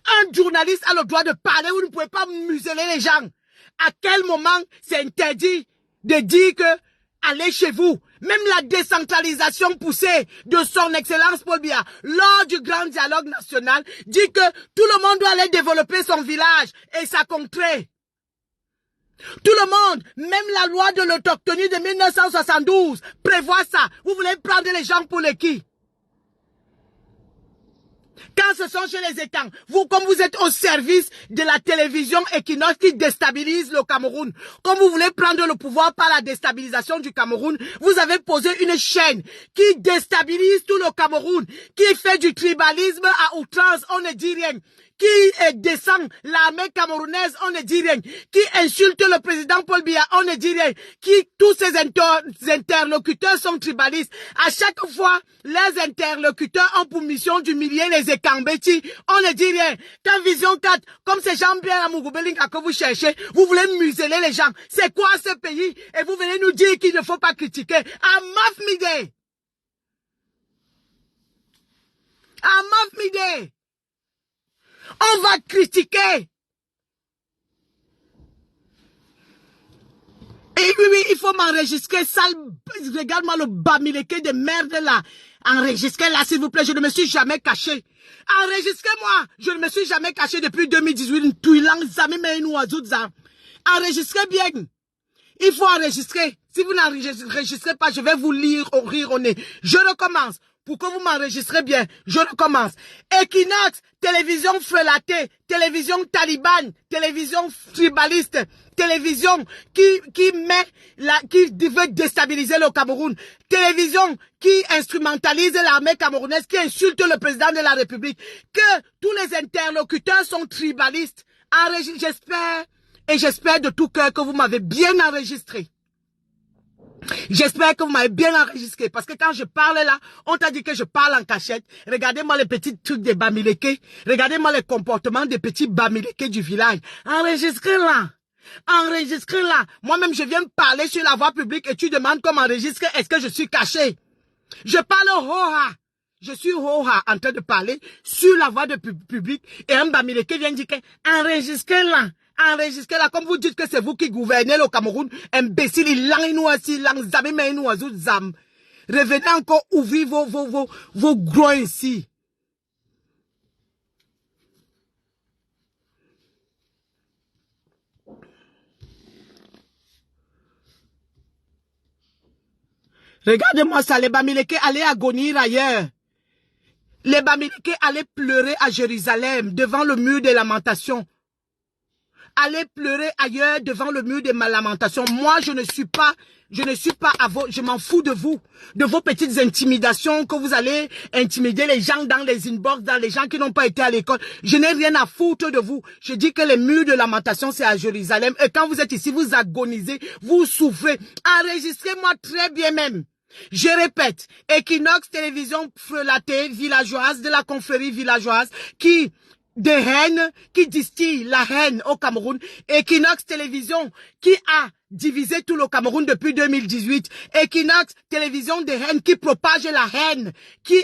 Un journaliste a le droit de parler, vous ne pouvez pas museler les gens. À quel moment c'est interdit de dire que allez chez vous? Même la décentralisation poussée de son excellence Paul Biya lors du grand dialogue national dit que tout le monde doit aller développer son village et sa contrée. Tout le monde, même la loi de l'autochtonie de 1972 prévoit ça. Vous voulez prendre les gens pour les qui? Quand ce sont chez les étangs, vous, comme vous êtes au service de la télévision Equinox qui déstabilise le Cameroun, comme vous voulez prendre le pouvoir par la déstabilisation du Cameroun, vous avez posé une chaîne qui déstabilise tout le Cameroun, qui fait du tribalisme à outrance, on ne dit rien. Qui descend l'armée camerounaise, on ne dit rien. Qui insulte le président Paul Biya, on ne dit rien. Tous ces interlocuteurs sont tribalistes. À chaque fois, les interlocuteurs ont pour mission d'humilier les Ekambeti, on ne dit rien. Quand Vision 4, comme c'est Jean-Pierre Amougou-Belinga que vous cherchez, vous voulez museler les gens. C'est quoi ce pays? Et vous venez nous dire qu'il ne faut pas critiquer. Amafmide. Amafmide. On va critiquer. Et oui, il faut m'enregistrer. Sale, regarde-moi le Bamileke de merde là. Enregistrez là, s'il vous plaît. Je ne me suis jamais caché. Enregistrez-moi. Je ne me suis jamais caché depuis 2018. Enregistrez bien. Il faut enregistrer. Si vous n'enregistrez pas, je vais vous lire au rire au nez. Je recommence. Pour que vous m'enregistrez bien, je recommence. Equinox, télévision frelatée, télévision talibane, télévision tribaliste, télévision qui veut déstabiliser le Cameroun, télévision qui instrumentalise l'armée camerounaise, qui insulte le président de la République, que tous les interlocuteurs sont tribalistes. J'espère de tout cœur que vous m'avez bien enregistré. J'espère que vous m'avez bien enregistré. Parce que quand je parle là, on t'a dit que je parle en cachette. Regardez-moi les petits trucs des Bamileke. Regardez-moi les comportements des petits Bamileke du village. Enregistrez là. Enregistrez là. Moi-même, je viens parler sur la voie publique et tu demandes comment enregistrer. Est-ce que je suis caché? Je parle ho-ha. Je suis ho-ha en train de parler sur la voie publique et un Bamileke vient dire que enregistrez là. Enregistrez là, comme vous dites que c'est vous qui gouvernez le Cameroun, imbécile, revenez encore ouvrir vos groins ici. Regardez-moi ça, les Bamileke allaient agonir ailleurs. Les Bamileke allaient pleurer à Jérusalem, devant le mur des lamentations. Allez pleurer ailleurs devant le mur des lamentations. Moi, je ne suis pas à vos, je m'en fous de vous, de vos petites intimidations que vous allez intimider les gens dans les inbox, dans les gens qui n'ont pas été à l'école. Je n'ai rien à foutre de vous. Je dis que les murs de lamentation, c'est à Jérusalem. Et quand vous êtes ici, vous agonisez, vous souffrez. Enregistrez-moi très bien même. Je répète, Equinox télévision frelatée villageoise de la confrérie villageoise de haine, qui distille la haine au Cameroun. Equinox Télévision, qui a divisé tout le Cameroun depuis 2018. Equinox Télévision de haine, qui propage la haine, qui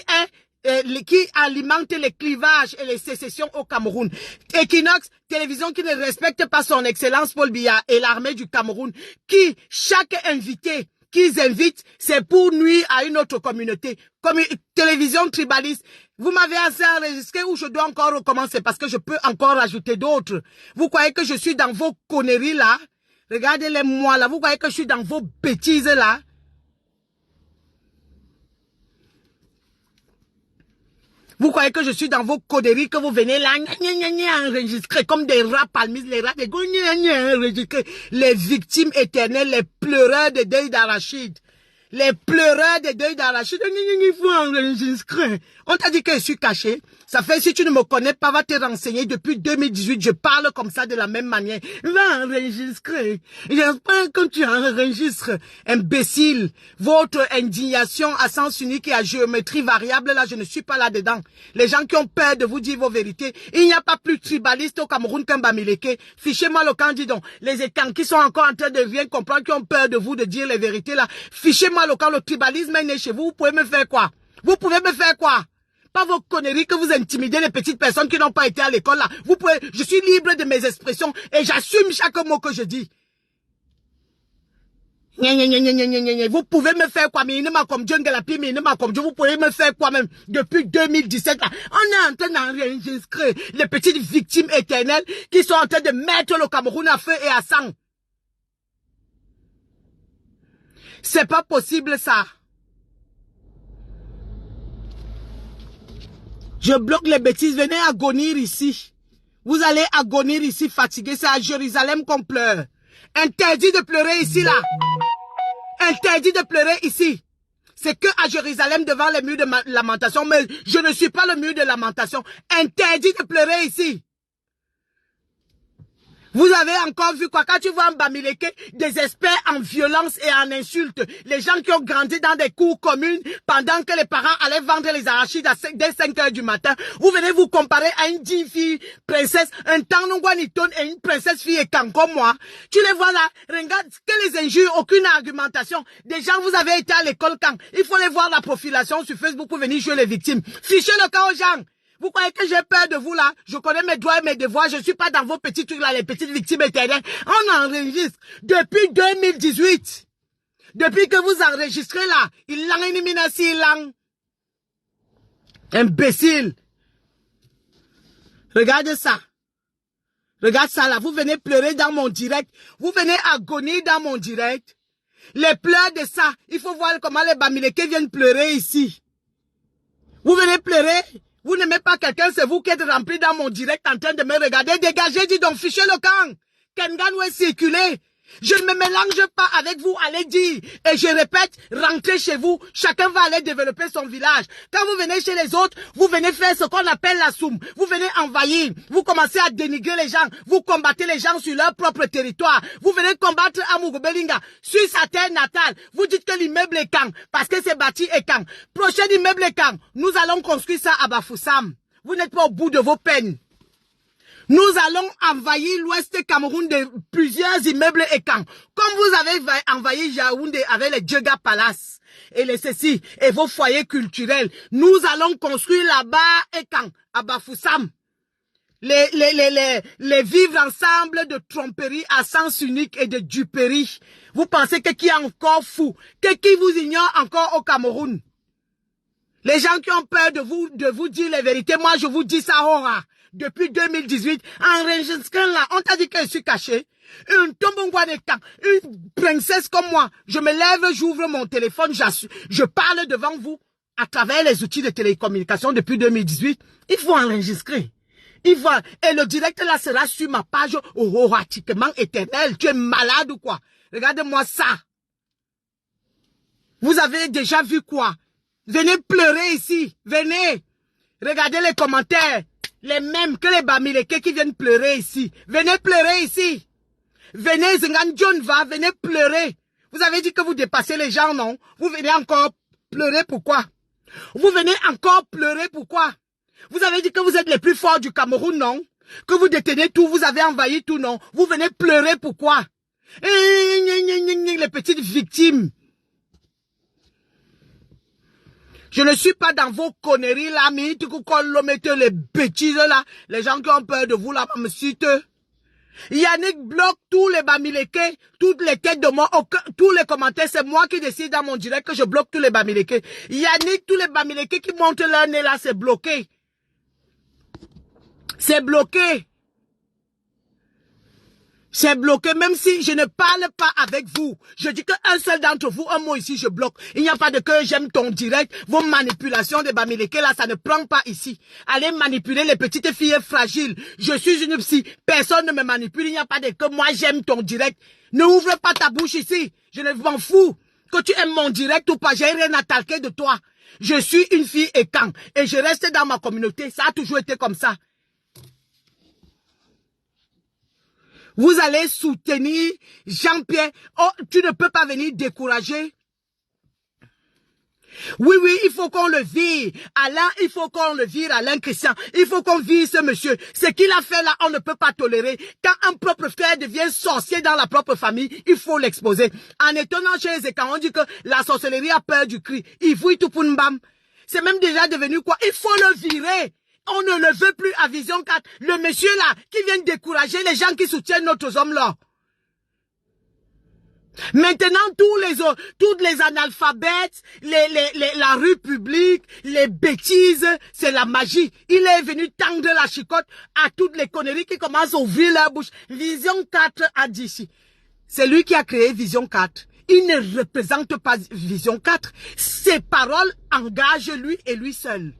alimente les clivages et les sécessions au Cameroun. Equinox Télévision qui ne respecte pas son excellence Paul Biya et l'armée du Cameroun, qui, chaque invité qu'ils invitent, c'est pour nuire à une autre communauté. Comme télévision tribaliste. Vous m'avez assez enregistré ou je dois encore recommencer parce que je peux encore rajouter d'autres. Vous croyez que je suis dans vos conneries là? Regardez-les moi là. Vous croyez que je suis dans vos bêtises là? Vous croyez que je suis dans vos coderies, que vous venez là, enregistrer comme des rats palmistes, les rats, enregistrer les victimes éternelles, les pleureurs de deuil d'Arachide. Les pleureurs de deuil d'Arachide, il faut enregistrer. On t'a dit que je suis caché. Ça fait, si tu ne me connais pas, va te renseigner. Depuis 2018, je parle comme ça de la même manière. Va enregistrer. J'espère que tu enregistres, imbécile. Votre indignation à sens unique et à géométrie variable, là, je ne suis pas là-dedans. Les gens qui ont peur de vous dire vos vérités, il n'y a pas plus tribaliste au Cameroun qu'un Bamileke. Fichez-moi le camp, dis donc. Les écans qui sont encore en train de rien comprendre, qui ont peur de vous, de dire les vérités, là. Fichez-moi le camp, le tribalisme est né chez vous. Vous pouvez me faire quoi? Vous pouvez me faire quoi? Pas vos conneries que vous intimidez les petites personnes qui n'ont pas été à l'école là. Vous pouvez, je suis libre de mes expressions et j'assume chaque mot que je dis. Vous pouvez me faire quoi? Mais comme Dieu, comme Dieu, vous pouvez me faire quoi même? Depuis 2017 là, on est en train d'enregistrer les petites victimes éternelles qui sont en train de mettre le Cameroun à feu et à sang. C'est pas possible ça. Je bloque les bêtises, venez agonir ici. Vous allez agonir ici, fatigué. C'est à Jérusalem qu'on pleure. Interdit de pleurer ici, là. Interdit de pleurer ici. C'est que à Jérusalem, devant les murs de lamentation. Mais je ne suis pas le mur de lamentation. Interdit de pleurer ici. Vous avez encore vu quoi? Quand tu vois un Bamileke, des experts en violence et en insultes, les gens qui ont grandi dans des cours communes pendant que les parents allaient vendre les arachides dès 5 heures du matin, vous venez vous comparer à une digne fille princesse, un Tanongwaniton et une princesse fille écan comme moi. Tu les vois là, regarde que les injures, aucune argumentation. Des gens, vous avez été à l'école quand? Il faut les voir la profilation sur Facebook pour venir jouer les victimes. Fichez le cas aux gens. Vous croyez que j'ai peur de vous là? Je connais mes droits et mes devoirs. Je ne suis pas dans vos petits trucs là, les petites victimes éternelles. On enregistre depuis 2018. Depuis que vous enregistrez là, il l'a éliminé si il imbécile. Regardez ça. Regarde ça là. Vous venez pleurer dans mon direct. Vous venez agonir dans mon direct. Les pleurs de ça. Il faut voir comment les Bamileke viennent pleurer ici. Vous venez pleurer. Vous n'aimez pas quelqu'un, c'est vous qui êtes rempli dans mon direct en train de me regarder. Dégagez, dis donc, fichez le camp. Kengan est circulé. Je ne me mélange pas avec vous, allez dire. Et je répète, rentrez chez vous. Chacun va aller développer son village. Quand vous venez chez les autres, vous venez faire ce qu'on appelle la soum. Vous venez envahir. Vous commencez à dénigrer les gens. Vous combattez les gens sur leur propre territoire. Vous venez combattre Amougou Belinga sur sa terre natale. Vous dites que l'immeuble est Kang parce que c'est bâti et Kang. Prochain immeuble est Kang. Nous allons construire ça à Bafoussam. Vous n'êtes pas au bout de vos peines. Nous allons envahir l'ouest Cameroun de plusieurs immeubles et camps. Comme vous avez envahi Yaoundé avec les Djega Palace et les ceci et vos foyers culturels, nous allons construire là-bas et camps à Bafoussam. Les vivre ensemble de tromperie à sens unique et de duperie. Vous pensez que qui est encore fou? Que qui vous ignore encore au Cameroun? Les gens qui ont peur de vous dire les vérités, moi je vous dis ça, aura. Depuis 2018, enregistrant là, on t'a dit que je suis caché. Une tombongwaneka, une princesse comme moi, je me lève, j'ouvre mon téléphone, je parle devant vous à travers les outils de télécommunication depuis 2018. Il faut enregistrer. Et le direct là sera sur ma page pratiquement éternel. Tu es malade ou quoi? Regardez-moi ça. Vous avez déjà vu quoi? Venez pleurer ici. Venez. Regardez les commentaires. Les mêmes que les Bamileke qui viennent pleurer ici. Venez pleurer ici. Venez, Zengan John va, venez pleurer. Vous avez dit que vous dépassez les gens, non? Vous venez encore pleurer, pourquoi? Vous venez encore pleurer, pourquoi? Vous avez dit que vous êtes les plus forts du Cameroun, non? Que vous détenez tout, vous avez envahi tout, non? Vous venez pleurer, pourquoi? Les petites victimes. Je ne suis pas dans vos conneries là, mais mettez les bêtises là. Les gens qui ont peur de vous là, me citent. Yannick bloque tous les Bamileke, toutes les têtes de moi, tous les commentaires. C'est moi qui décide dans mon direct que je bloque tous les Bamileke. Yannick, tous les Bamileke qui montent leur nez là, c'est bloqué. C'est bloqué. C'est bloqué, même si je ne parle pas avec vous. Je dis qu'un seul d'entre vous, un mot ici, je bloque. Il n'y a pas de que j'aime ton direct. Vos manipulations de Bamileke, là, ça ne prend pas ici. Allez manipuler les petites filles fragiles. Je suis une psy. Personne ne me manipule. Il n'y a pas de que moi, j'aime ton direct. Ne ouvre pas ta bouche ici. Je ne m'en fous. Que tu aimes mon direct ou pas, j'ai rien à talquer de toi. Je suis une fille écan. Et je reste dans ma communauté. Ça a toujours été comme ça. Vous allez soutenir Jean-Pierre. Oh, tu ne peux pas venir décourager. Oui, oui, il faut qu'on le vire. Alain, il faut qu'on le vire, Alain Christian. Il faut qu'on vire ce monsieur. Ce qu'il a fait là, on ne peut pas tolérer. Quand un propre frère devient sorcier dans la propre famille, il faut l'exposer. En étonnant chez les écans, on dit que la sorcellerie a peur du cri. Il vouille tout pour une bam. C'est même déjà devenu quoi? Il faut le virer. On ne le veut plus à Vision 4. Le monsieur là, qui vient décourager les gens qui soutiennent notre homme là. Maintenant, toutes les analphabètes, la rue publique, les bêtises, c'est la magie. Il est venu tendre la chicotte à toutes les conneries qui commencent à ouvrir leur bouche. Vision 4 a dit ici. C'est lui qui a créé Vision 4. Il ne représente pas Vision 4. Ses paroles engagent lui et lui seul.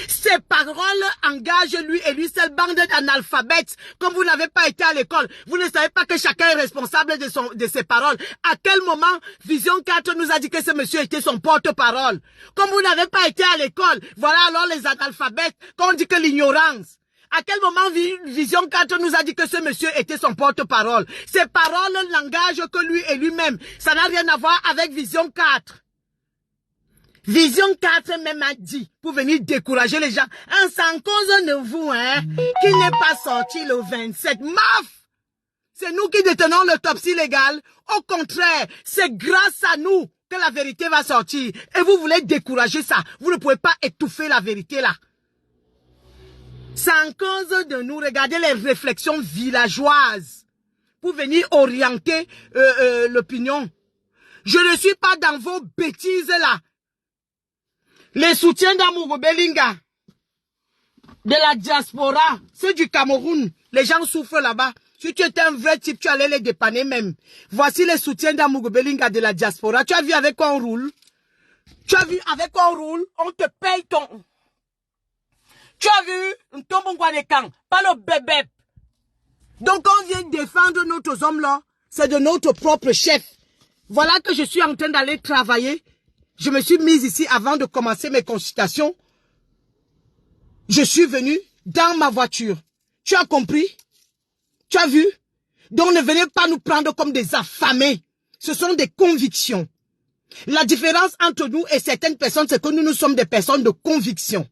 Ces paroles engagent lui et lui seul, bande d'analphabètes. Comme vous n'avez pas été à l'école, vous ne savez pas que chacun est responsable de ses paroles. À quel moment Vision 4 nous a dit que ce monsieur était son porte-parole? Comme vous n'avez pas été à l'école, voilà alors les analphabètes, quand on dit que l'ignorance. À quel moment Vision 4 nous a dit que ce monsieur était son porte-parole? Ces paroles n'engagent que lui et lui-même. Ça n'a rien à voir avec Vision 4. Vision 4 même a dit, pour venir décourager les gens, hein, c'est en cause de vous, hein, qui n'est pas sorti le 27 mars. C'est nous qui détenons l'autopsie légale. Au contraire, c'est grâce à nous que la vérité va sortir. Et vous voulez décourager ça. Vous ne pouvez pas étouffer la vérité là. C'est en cause de nous. Regardez les réflexions villageoises pour venir orienter l'opinion. Je ne suis pas dans vos bêtises là. Les soutiens d'Amourou Belinga, de la diaspora, ceux du Cameroun, les gens souffrent là-bas. Si tu étais un vrai type, tu allais les dépanner même. Voici les soutiens d'Amourou Belinga de la diaspora. Tu as vu avec quoi on roule? Tu as vu avec quoi on roule? On te paye ton... Tu as vu? Ton bon guanécan, pas le bébé. Donc on vient défendre notre hommes là. C'est de notre propre chef. Voilà que je suis en train d'aller travailler. Je me suis mise ici avant de commencer mes consultations. Je suis venu dans ma voiture. Tu as compris? Tu as vu? Donc ne venez pas nous prendre comme des affamés. Ce sont des convictions. La différence entre nous et certaines personnes, c'est que nous sommes des personnes de conviction.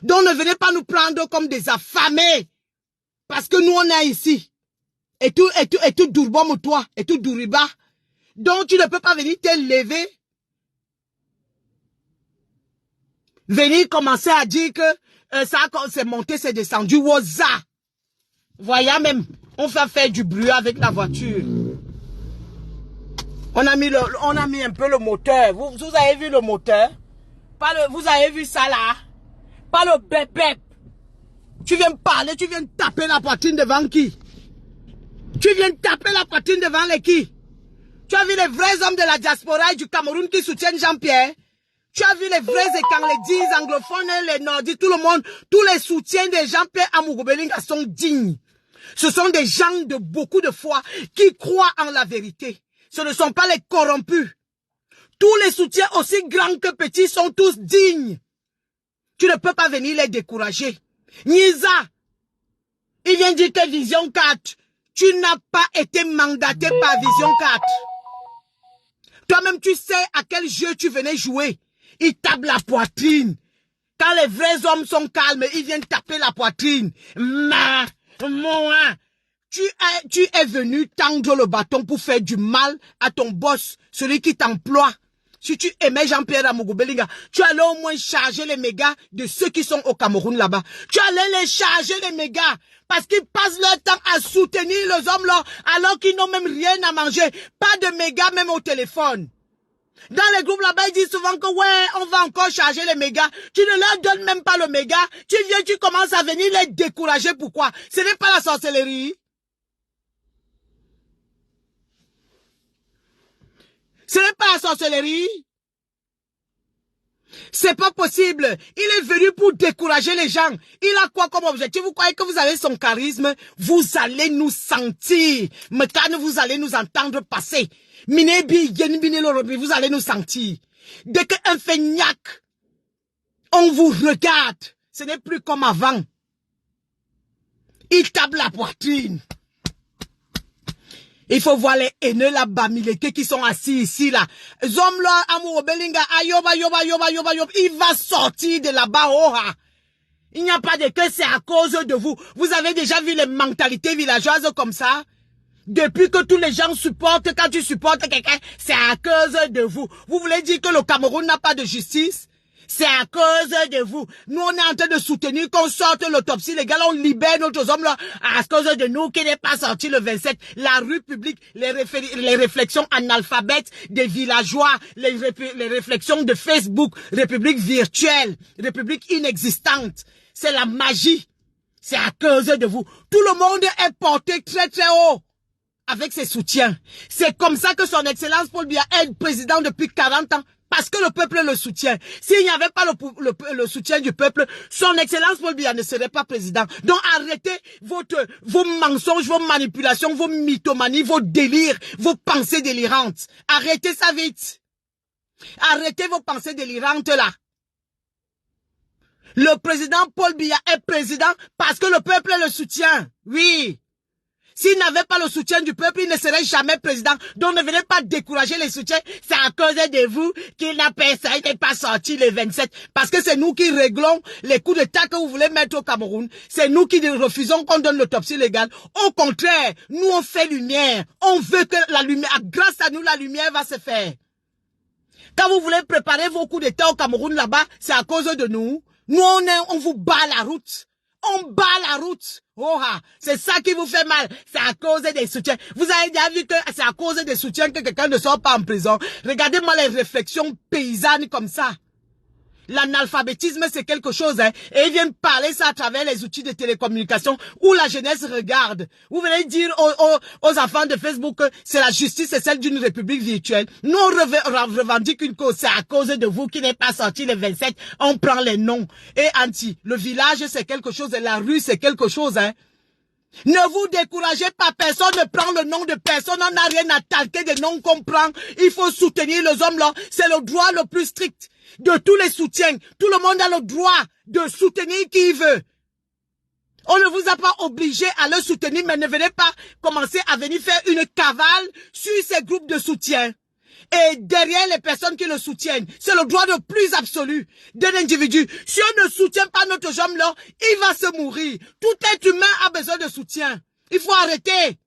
Donc ne venez pas nous prendre comme des affamés. Parce que nous on est ici. Et tout Dourbom toi, et tout Douriba. Donc tu ne peux pas venir te lever. Venir commencer à dire que ça c'est monté, c'est descendu. Woza. Voyez même, on fait faire du bruit avec la voiture. On a mis un peu le moteur. Vous avez vu le moteur? Vous avez vu ça là? Pas le bép. Tu viens me parler, tu viens taper la poitrine devant qui? Tu viens taper la poitrine devant les qui? Tu as vu les vrais hommes de la diaspora et du Cameroun qui soutiennent Jean-Pierre? Tu as vu les vrais écans, les 10 anglophones, les nordistes, tout le monde, tous les soutiens de Jean-Pierre Amourou Belinga sont dignes. Ce sont des gens de beaucoup de foi qui croient en la vérité. Ce ne sont pas les corrompus. Tous les soutiens, aussi grands que petits, sont tous dignes. Tu ne peux pas venir les décourager. Niza, il vient dire que Vision 4, tu n'as pas été mandaté par Vision 4. Toi-même, tu sais à quel jeu tu venais jouer. Ils tapent la poitrine. Quand les vrais hommes sont calmes, ils viennent taper la poitrine. Tu es venu tendre le bâton pour faire du mal à ton boss, celui qui t'emploie. Si tu aimais Jean-Pierre Amourou Belinga, tu allais au moins charger les mégas de ceux qui sont au Cameroun là-bas. Tu allais les charger les mégas parce qu'ils passent leur temps à soutenir les hommes là alors qu'ils n'ont même rien à manger. Pas de mégas même au téléphone. Dans les groupes là-bas, ils disent souvent que ouais, on va encore charger les mégas. Tu ne leur donnes même pas le méga. Tu viens, tu commences à venir les décourager. Pourquoi? Ce n'est pas la sorcellerie. la sorcellerie? C'est pas possible. Il est venu pour décourager les gens. Il a quoi comme objectif? Vous croyez que vous avez son charisme? Vous allez nous sentir. Maintenant, vous allez nous entendre passer. Vous allez nous sentir. Dès qu'un feignac, on vous regarde. Ce n'est plus comme avant. Il tape la poitrine. Il faut voir les haineux là, bamileke qui sont assis ici là. Zom là, amour belinga, ayoba, il va sortir de là-bas, oha. Il n'y a pas de que c'est à cause de vous. Vous avez déjà vu les mentalités villageoises comme ça? Depuis que tous les gens supportent, quand tu supportes quelqu'un, c'est à cause de vous. Vous voulez dire que le Cameroun n'a pas de justice? C'est à cause de vous. Nous, on est en train de soutenir qu'on sorte l'autopsie légale, on libère notre hommes là à cause de nous qui n'est pas sorti le 27. La rue publique, les réflexions analphabètes des villageois, les réflexions de Facebook, république virtuelle, république inexistante. C'est la magie. C'est à cause de vous. Tout le monde est porté très très haut avec ses soutiens. C'est comme ça que son excellence Paul Biya est président depuis 40 ans. Parce que le peuple le soutient. S'il n'y avait pas le soutien du peuple, son excellence Paul Biya ne serait pas président. Donc arrêtez vos mensonges, vos manipulations, vos mythomanies, vos délires, vos pensées délirantes. Arrêtez ça vite. Arrêtez vos pensées délirantes là. Le président Paul Biya est président parce que le peuple le soutient. Oui. S'il n'avait pas le soutien du peuple, il ne serait jamais président. Donc ne venez pas décourager les soutiens. C'est à cause de vous qu'il n'a pas sorti le 27. Parce que c'est nous qui réglons les coups d'État que vous voulez mettre au Cameroun. C'est nous qui refusons qu'on donne l'autopsie légale. Au contraire, nous on fait lumière. On veut que la lumière, grâce à nous, la lumière va se faire. Quand vous voulez préparer vos coups d'État au Cameroun là-bas, c'est à cause de nous. Nous, on vous bat la route. On bat la route. Oh, c'est ça qui vous fait mal. C'est à cause des soutiens. Vous avez déjà vu que c'est à cause des soutiens que quelqu'un ne sort pas en prison. Regardez-moi les réflexions paysannes comme ça. L'analphabétisme, c'est quelque chose, hein. Et ils viennent parler ça à travers les outils de télécommunication où la jeunesse regarde. Vous venez dire aux enfants de Facebook que c'est la justice, c'est celle d'une république virtuelle. Nous, on revendique une cause. C'est à cause de vous qui n'est pas sorti le 27. On prend les noms. Et anti, le village, c'est quelque chose. Et la rue, c'est quelque chose, hein. Ne vous découragez pas, personne ne prend le nom de personne, on n'a rien à talquer des noms qu'on prend. Il faut soutenir les hommes là, c'est le droit le plus strict de tous les soutiens. Tout le monde a le droit de soutenir qui il veut. On ne vous a pas obligé à le soutenir, mais ne venez pas commencer à venir faire une cavale sur ces groupes de soutien. Et derrière les personnes qui le soutiennent, c'est le droit le plus absolu d'un individu. Si on ne soutient pas notre jambe là, il va se mourir. Tout être humain a besoin de soutien. Il faut arrêter.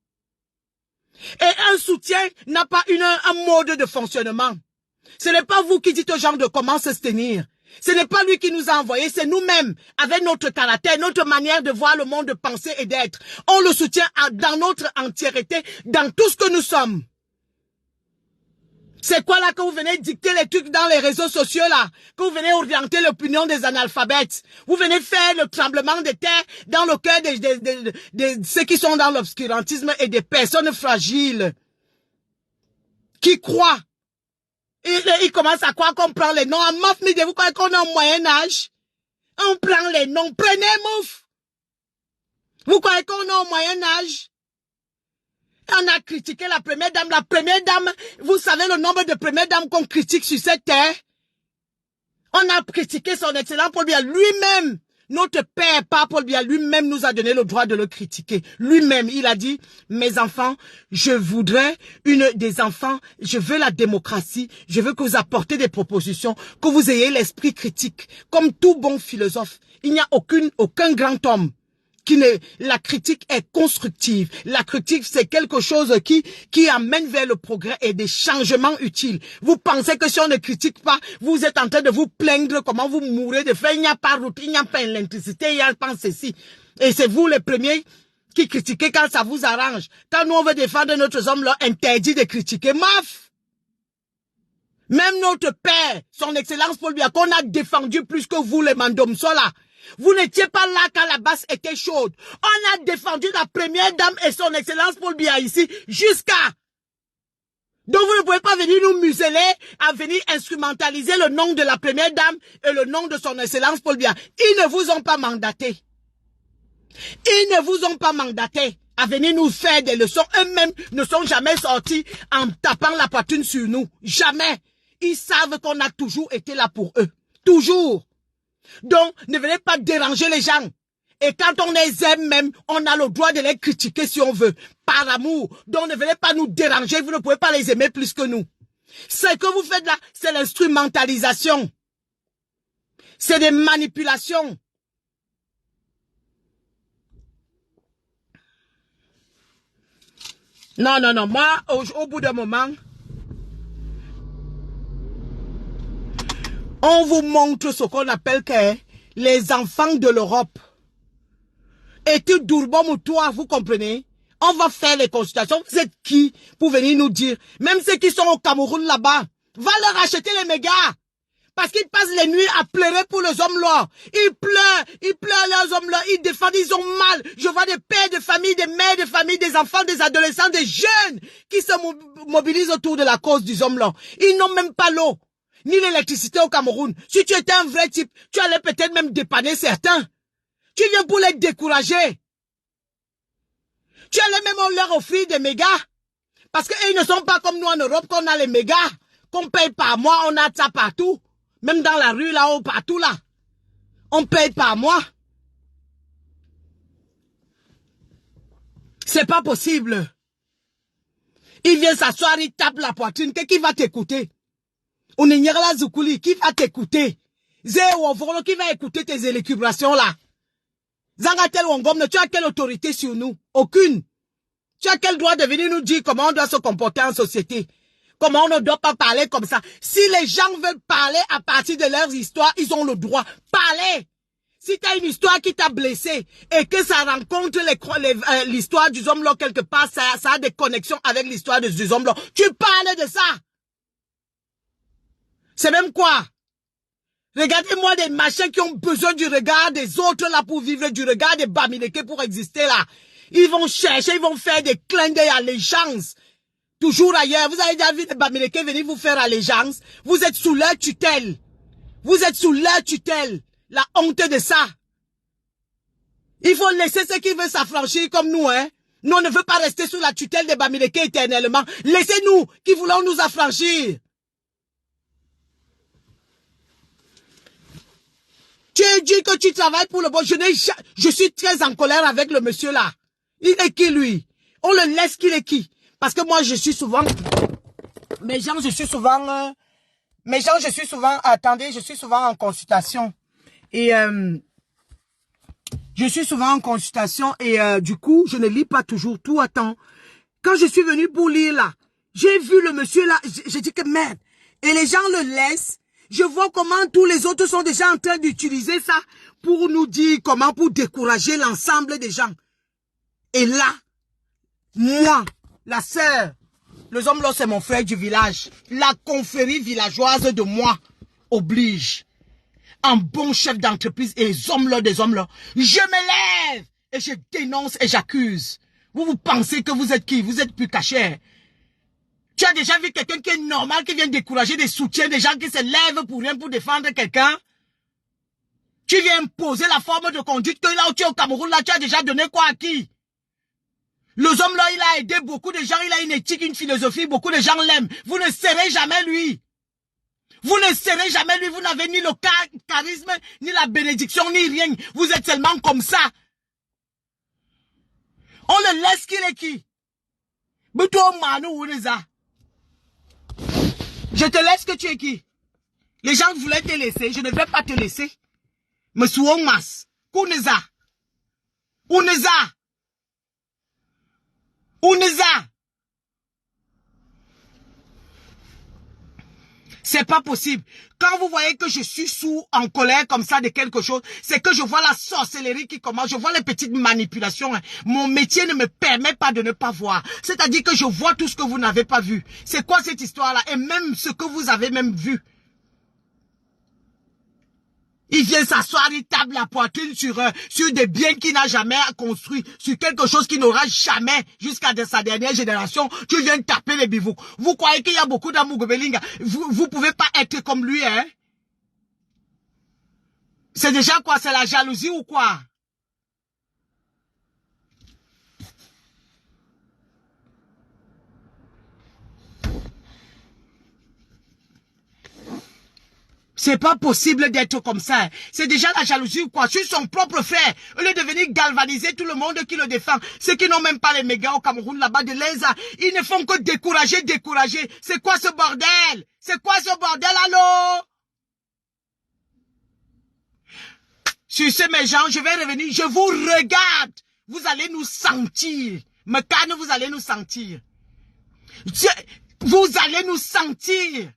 Et un soutien n'a pas un mode de fonctionnement. Ce n'est pas vous qui dites aux gens de comment se tenir. Ce n'est pas lui qui nous a envoyés, c'est nous-mêmes, avec notre caractère, notre manière de voir le monde, de penser et d'être. On le soutient dans notre entièreté, dans tout ce que nous sommes. C'est quoi là que vous venez dicter les trucs dans les réseaux sociaux là? Que vous venez orienter l'opinion des analphabètes? Vous venez faire le tremblement de terre dans le cœur de ceux qui sont dans l'obscurantisme et des personnes fragiles qui croient. Ils commencent à croire qu'on prend les noms. En mouf, vous croyez qu'on est au Moyen-Âge? On prend les noms. Prenez mouf. Vous croyez qu'on est au Moyen-Âge? On a critiqué la première dame. La première dame, vous savez le nombre de premières dames qu'on critique sur cette terre? On a critiqué son excellent Paul Biya lui-même. Notre père, pas Paul Biya, lui-même nous a donné le droit de le critiquer. Lui-même, il a dit, mes enfants, je voudrais des enfants, je veux la démocratie, je veux que vous apportez des propositions, que vous ayez l'esprit critique. Comme tout bon philosophe, il n'y a aucun grand homme la critique est constructive. La critique, c'est quelque chose qui amène vers le progrès et des changements utiles. Vous pensez que si on ne critique pas, vous êtes en train de vous plaindre comment vous mourrez de faim, il n'y a pas route, il n'y a pas l'électricité, il n'y a pas ceci. Et c'est vous les premiers qui critiquez quand ça vous arrange. Quand nous on veut défendre notre homme là, interdit de critiquer. Maf! Même notre père, son excellence Paul Biya, qu'on a défendu plus que vous les Mandomsola. Vous n'étiez pas là quand la basse était chaude. On a défendu la première dame et son excellence Paul Biya ici jusqu'à Donc vous ne pouvez pas venir nous museler, à venir instrumentaliser le nom de la première dame et le nom de son excellence Paul Biya. Ils ne vous ont pas mandaté. Ils ne vous ont pas mandaté à venir nous faire des leçons. Eux-mêmes ne sont jamais sortis en tapant la poitrine sur nous. Jamais. Ils savent qu'on a toujours été là pour eux. Toujours. Donc, ne venez pas déranger les gens. Et quand on les aime même, on a le droit de les critiquer si on veut. Par amour. Donc, ne venez pas nous déranger. Vous ne pouvez pas les aimer plus que nous. Ce que vous faites là, c'est l'instrumentalisation. C'est des manipulations. Non, non, non. Moi, au bout d'un moment, on vous montre ce qu'on appelle que les enfants de l'Europe. Et tu Dourbom ou toi, vous comprenez? On va faire les consultations. Vous êtes qui pour venir nous dire? Même ceux qui sont au Cameroun là-bas, va leur acheter les mégas. Parce qu'ils passent les nuits à pleurer pour les hommes là. Ils pleurent leurs hommes là, ils défendent, ils ont mal. Je vois des pères de famille, des mères de famille, des enfants, des adolescents, des jeunes qui se mobilisent autour de la cause des hommes là. Ils n'ont même pas l'eau, ni l'électricité au Cameroun. Si tu étais un vrai type, tu allais peut-être même dépanner certains. Tu viens pour les décourager. Tu allais même leur offrir des mégas. Parce qu'ils ne sont pas comme nous en Europe, qu'on a les mégas, qu'on paye par mois, on a ça partout. Même dans la rue, là-haut, partout, là. On paye par mois. C'est pas possible. Il vient s'asseoir, il tape la poitrine. Qui va t'écouter? On est la Zoukouli, qui va t'écouter? Zéo, qui va écouter tes élucubrations, là? Zangatel Wongom, tu as quelle autorité sur nous? Aucune. Tu as quel droit de venir nous dire comment on doit se comporter en société? Comment on ne doit pas parler comme ça? Si les gens veulent parler à partir de leurs histoires, ils ont le droit. Parlez! Si tu as une histoire qui t'a blessé et que ça rencontre l'histoire du homme là quelque part, ça a des connexions avec l'histoire du homme là, tu parles de ça! C'est même quoi? Regardez-moi des machins qui ont besoin du regard des autres là pour vivre, du regard des Bamileke pour exister là. Ils vont chercher, ils vont faire des clins d'œil allégeance. Toujours ailleurs. Vous avez déjà vu des Bamileke venir vous faire allégeance. Vous êtes sous leur tutelle. Vous êtes sous leur tutelle. La honte de ça. Il faut laisser ceux qui veulent s'affranchir comme nous, hein. Nous, on ne veut pas rester sous la tutelle des Bamileke éternellement. Laissez-nous qui voulons nous affranchir. Tu dis que tu travailles pour le bon. Je suis très en colère avec le monsieur là. Il est qui lui? On le laisse qu'il est qui? Parce que moi je suis souvent... je suis souvent... Attendez, je suis souvent en consultation. Et... je suis souvent en consultation et du coup, je ne lis pas toujours tout à temps. Quand je suis venu pour lire là, j'ai vu le monsieur là, j'ai dit que merde. Et les gens le laissent. Je vois comment tous les autres sont déjà en train d'utiliser ça pour nous dire comment, pour décourager l'ensemble des gens. Et là, moi, la sœur, les hommes là, c'est mon frère du village. La confrérie villageoise de moi oblige. Un bon chef d'entreprise et les hommes là, des hommes là. Je me lève et je dénonce et j'accuse. Vous pensez que vous êtes qui? Vous êtes plus caché. Tu as déjà vu quelqu'un qui est normal, qui vient décourager des soutiens, des gens qui se lèvent pour rien pour défendre quelqu'un? Tu viens imposer la forme de conduite que là où tu es au Cameroun, là, tu as déjà donné quoi à qui? Le homme là, il a aidé beaucoup de gens, il a une éthique, une philosophie, beaucoup de gens l'aiment. Vous ne serez jamais lui. Vous ne serez jamais lui, vous n'avez ni le charisme, ni la bénédiction, ni rien. Vous êtes seulement comme ça. On le laisse qu'il est qui? Je te laisse que tu es qui? Les gens voulaient te laisser, je ne vais pas te laisser. Monsieur Omas, Kouneza. Ouneza. Ouneza. C'est pas possible. Quand vous voyez que je suis en colère comme ça de quelque chose, c'est que je vois la sorcellerie qui commence, je vois les petites manipulations. Mon métier ne me permet pas de ne pas voir. C'est-à-dire que je vois tout ce que vous n'avez pas vu. C'est quoi cette histoire-là? Et même ce que vous avez même vu. Il vient s'asseoir, il tape la poitrine sur des biens qu'il n'a jamais construits, sur quelque chose qu'il n'aura jamais jusqu'à sa dernière génération. Tu viens taper les bivoucs. Vous croyez qu'il y a beaucoup d'amour Gobelinga? Vous pouvez pas être comme lui, hein? C'est déjà quoi? C'est la jalousie ou quoi? C'est pas possible d'être comme ça. C'est déjà la jalousie ou quoi? Sur son propre frère. Au lieu de venir galvaniser tout le monde qui le défend. Ceux qui n'ont même pas les mégas au Cameroun là-bas de l'ESA. Ils ne font que décourager. C'est quoi ce bordel? C'est quoi ce bordel, allô? Sur ce, mes gens, je vais revenir. Je vous regarde. Vous allez nous sentir. Me canne, vous allez nous sentir. Vous allez nous sentir.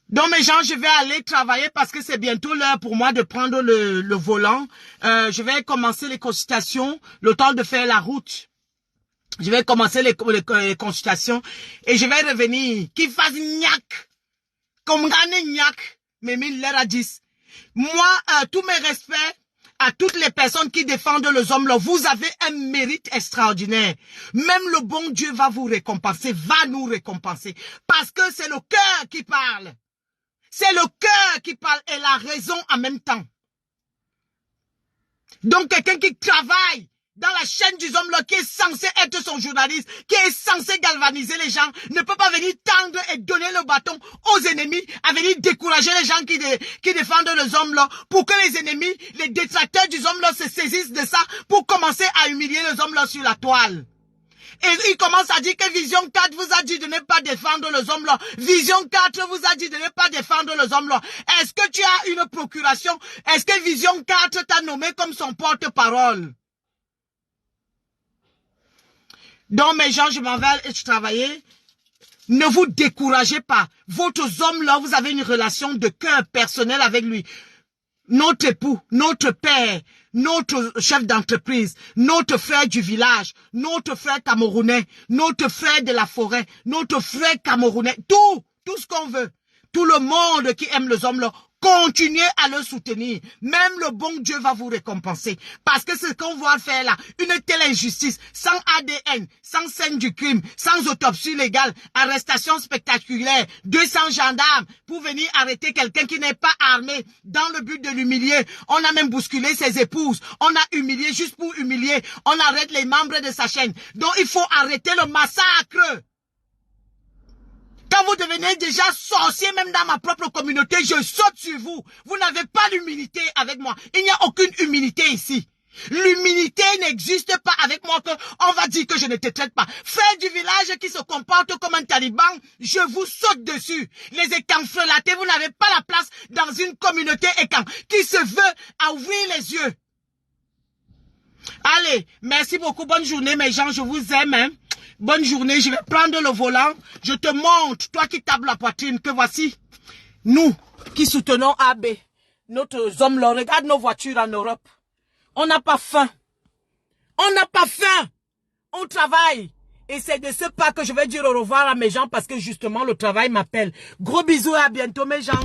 Donc mes gens, je vais aller travailler parce que c'est bientôt l'heure pour moi de prendre le volant. Je vais commencer les consultations, le temps de faire la route. Je vais commencer les consultations et je vais revenir. Qui fasse gnac, comme gagner gnac, mais 1000 l'air à 10. Moi, tous mes respects à toutes les personnes qui défendent les hommes là, vous avez un mérite extraordinaire. Même le bon Dieu va vous récompenser, va nous récompenser. Parce que c'est le cœur qui parle. C'est le cœur qui parle et la raison en même temps. Donc quelqu'un qui travaille dans la chaîne du homme là, qui est censé être son journaliste, qui est censé galvaniser les gens, ne peut pas venir tendre et donner le bâton aux ennemis, à venir décourager les gens qui défendent les hommes là, pour que les ennemis, les détracteurs du homme là se saisissent de ça, pour commencer à humilier les hommes là sur la toile. Et il commence à dire que Vision 4 vous a dit de ne pas défendre les hommes là. Vision 4 vous a dit de ne pas défendre les hommes là. Est-ce que tu as une procuration? Est-ce que Vision 4 t'a nommé comme son porte-parole? Donc mes gens, je m'en vais travailler. Ne vous découragez pas. Votre homme là, vous avez une relation de cœur personnel avec lui. Notre époux, notre père, notre chef d'entreprise, notre frère du village, notre frère camerounais, notre frère de la forêt, notre frère camerounais, tout ce qu'on veut. Tout le monde qui aime les hommes là, continuez à le soutenir. Même le bon Dieu va vous récompenser. Parce que ce qu'on va faire là, une telle injustice, sans ADN, sans scène du crime, sans autopsie légale, arrestation spectaculaire, 200 gendarmes pour venir arrêter quelqu'un qui n'est pas armé dans le but de l'humilier. On a même bousculé ses épouses. On a humilié juste pour humilier. On arrête les membres de sa chaîne. Donc il faut arrêter le massacre. Quand vous devenez déjà sorcier, même dans ma propre communauté, je saute sur vous. Vous n'avez pas d'humilité avec moi. Il n'y a aucune humilité ici. L'humilité n'existe pas avec moi. On va dire que je ne te traite pas. Frère du village qui se comporte comme un taliban, je vous saute dessus. Les écanfrelatés, vous n'avez pas la place dans une communauté écan qui se veut à ouvrir les yeux. Allez, merci beaucoup. Bonne journée, mes gens. Je vous aime. Hein. Bonne journée. Je vais prendre le volant. Je te montre, toi qui tapes la poitrine, que voici nous qui soutenons AB. Notre homme là, regarde nos voitures en Europe. On n'a pas faim. On n'a pas faim. On travaille. Et c'est de ce pas que je vais dire au revoir à mes gens parce que justement le travail m'appelle. Gros bisous et à bientôt, mes gens.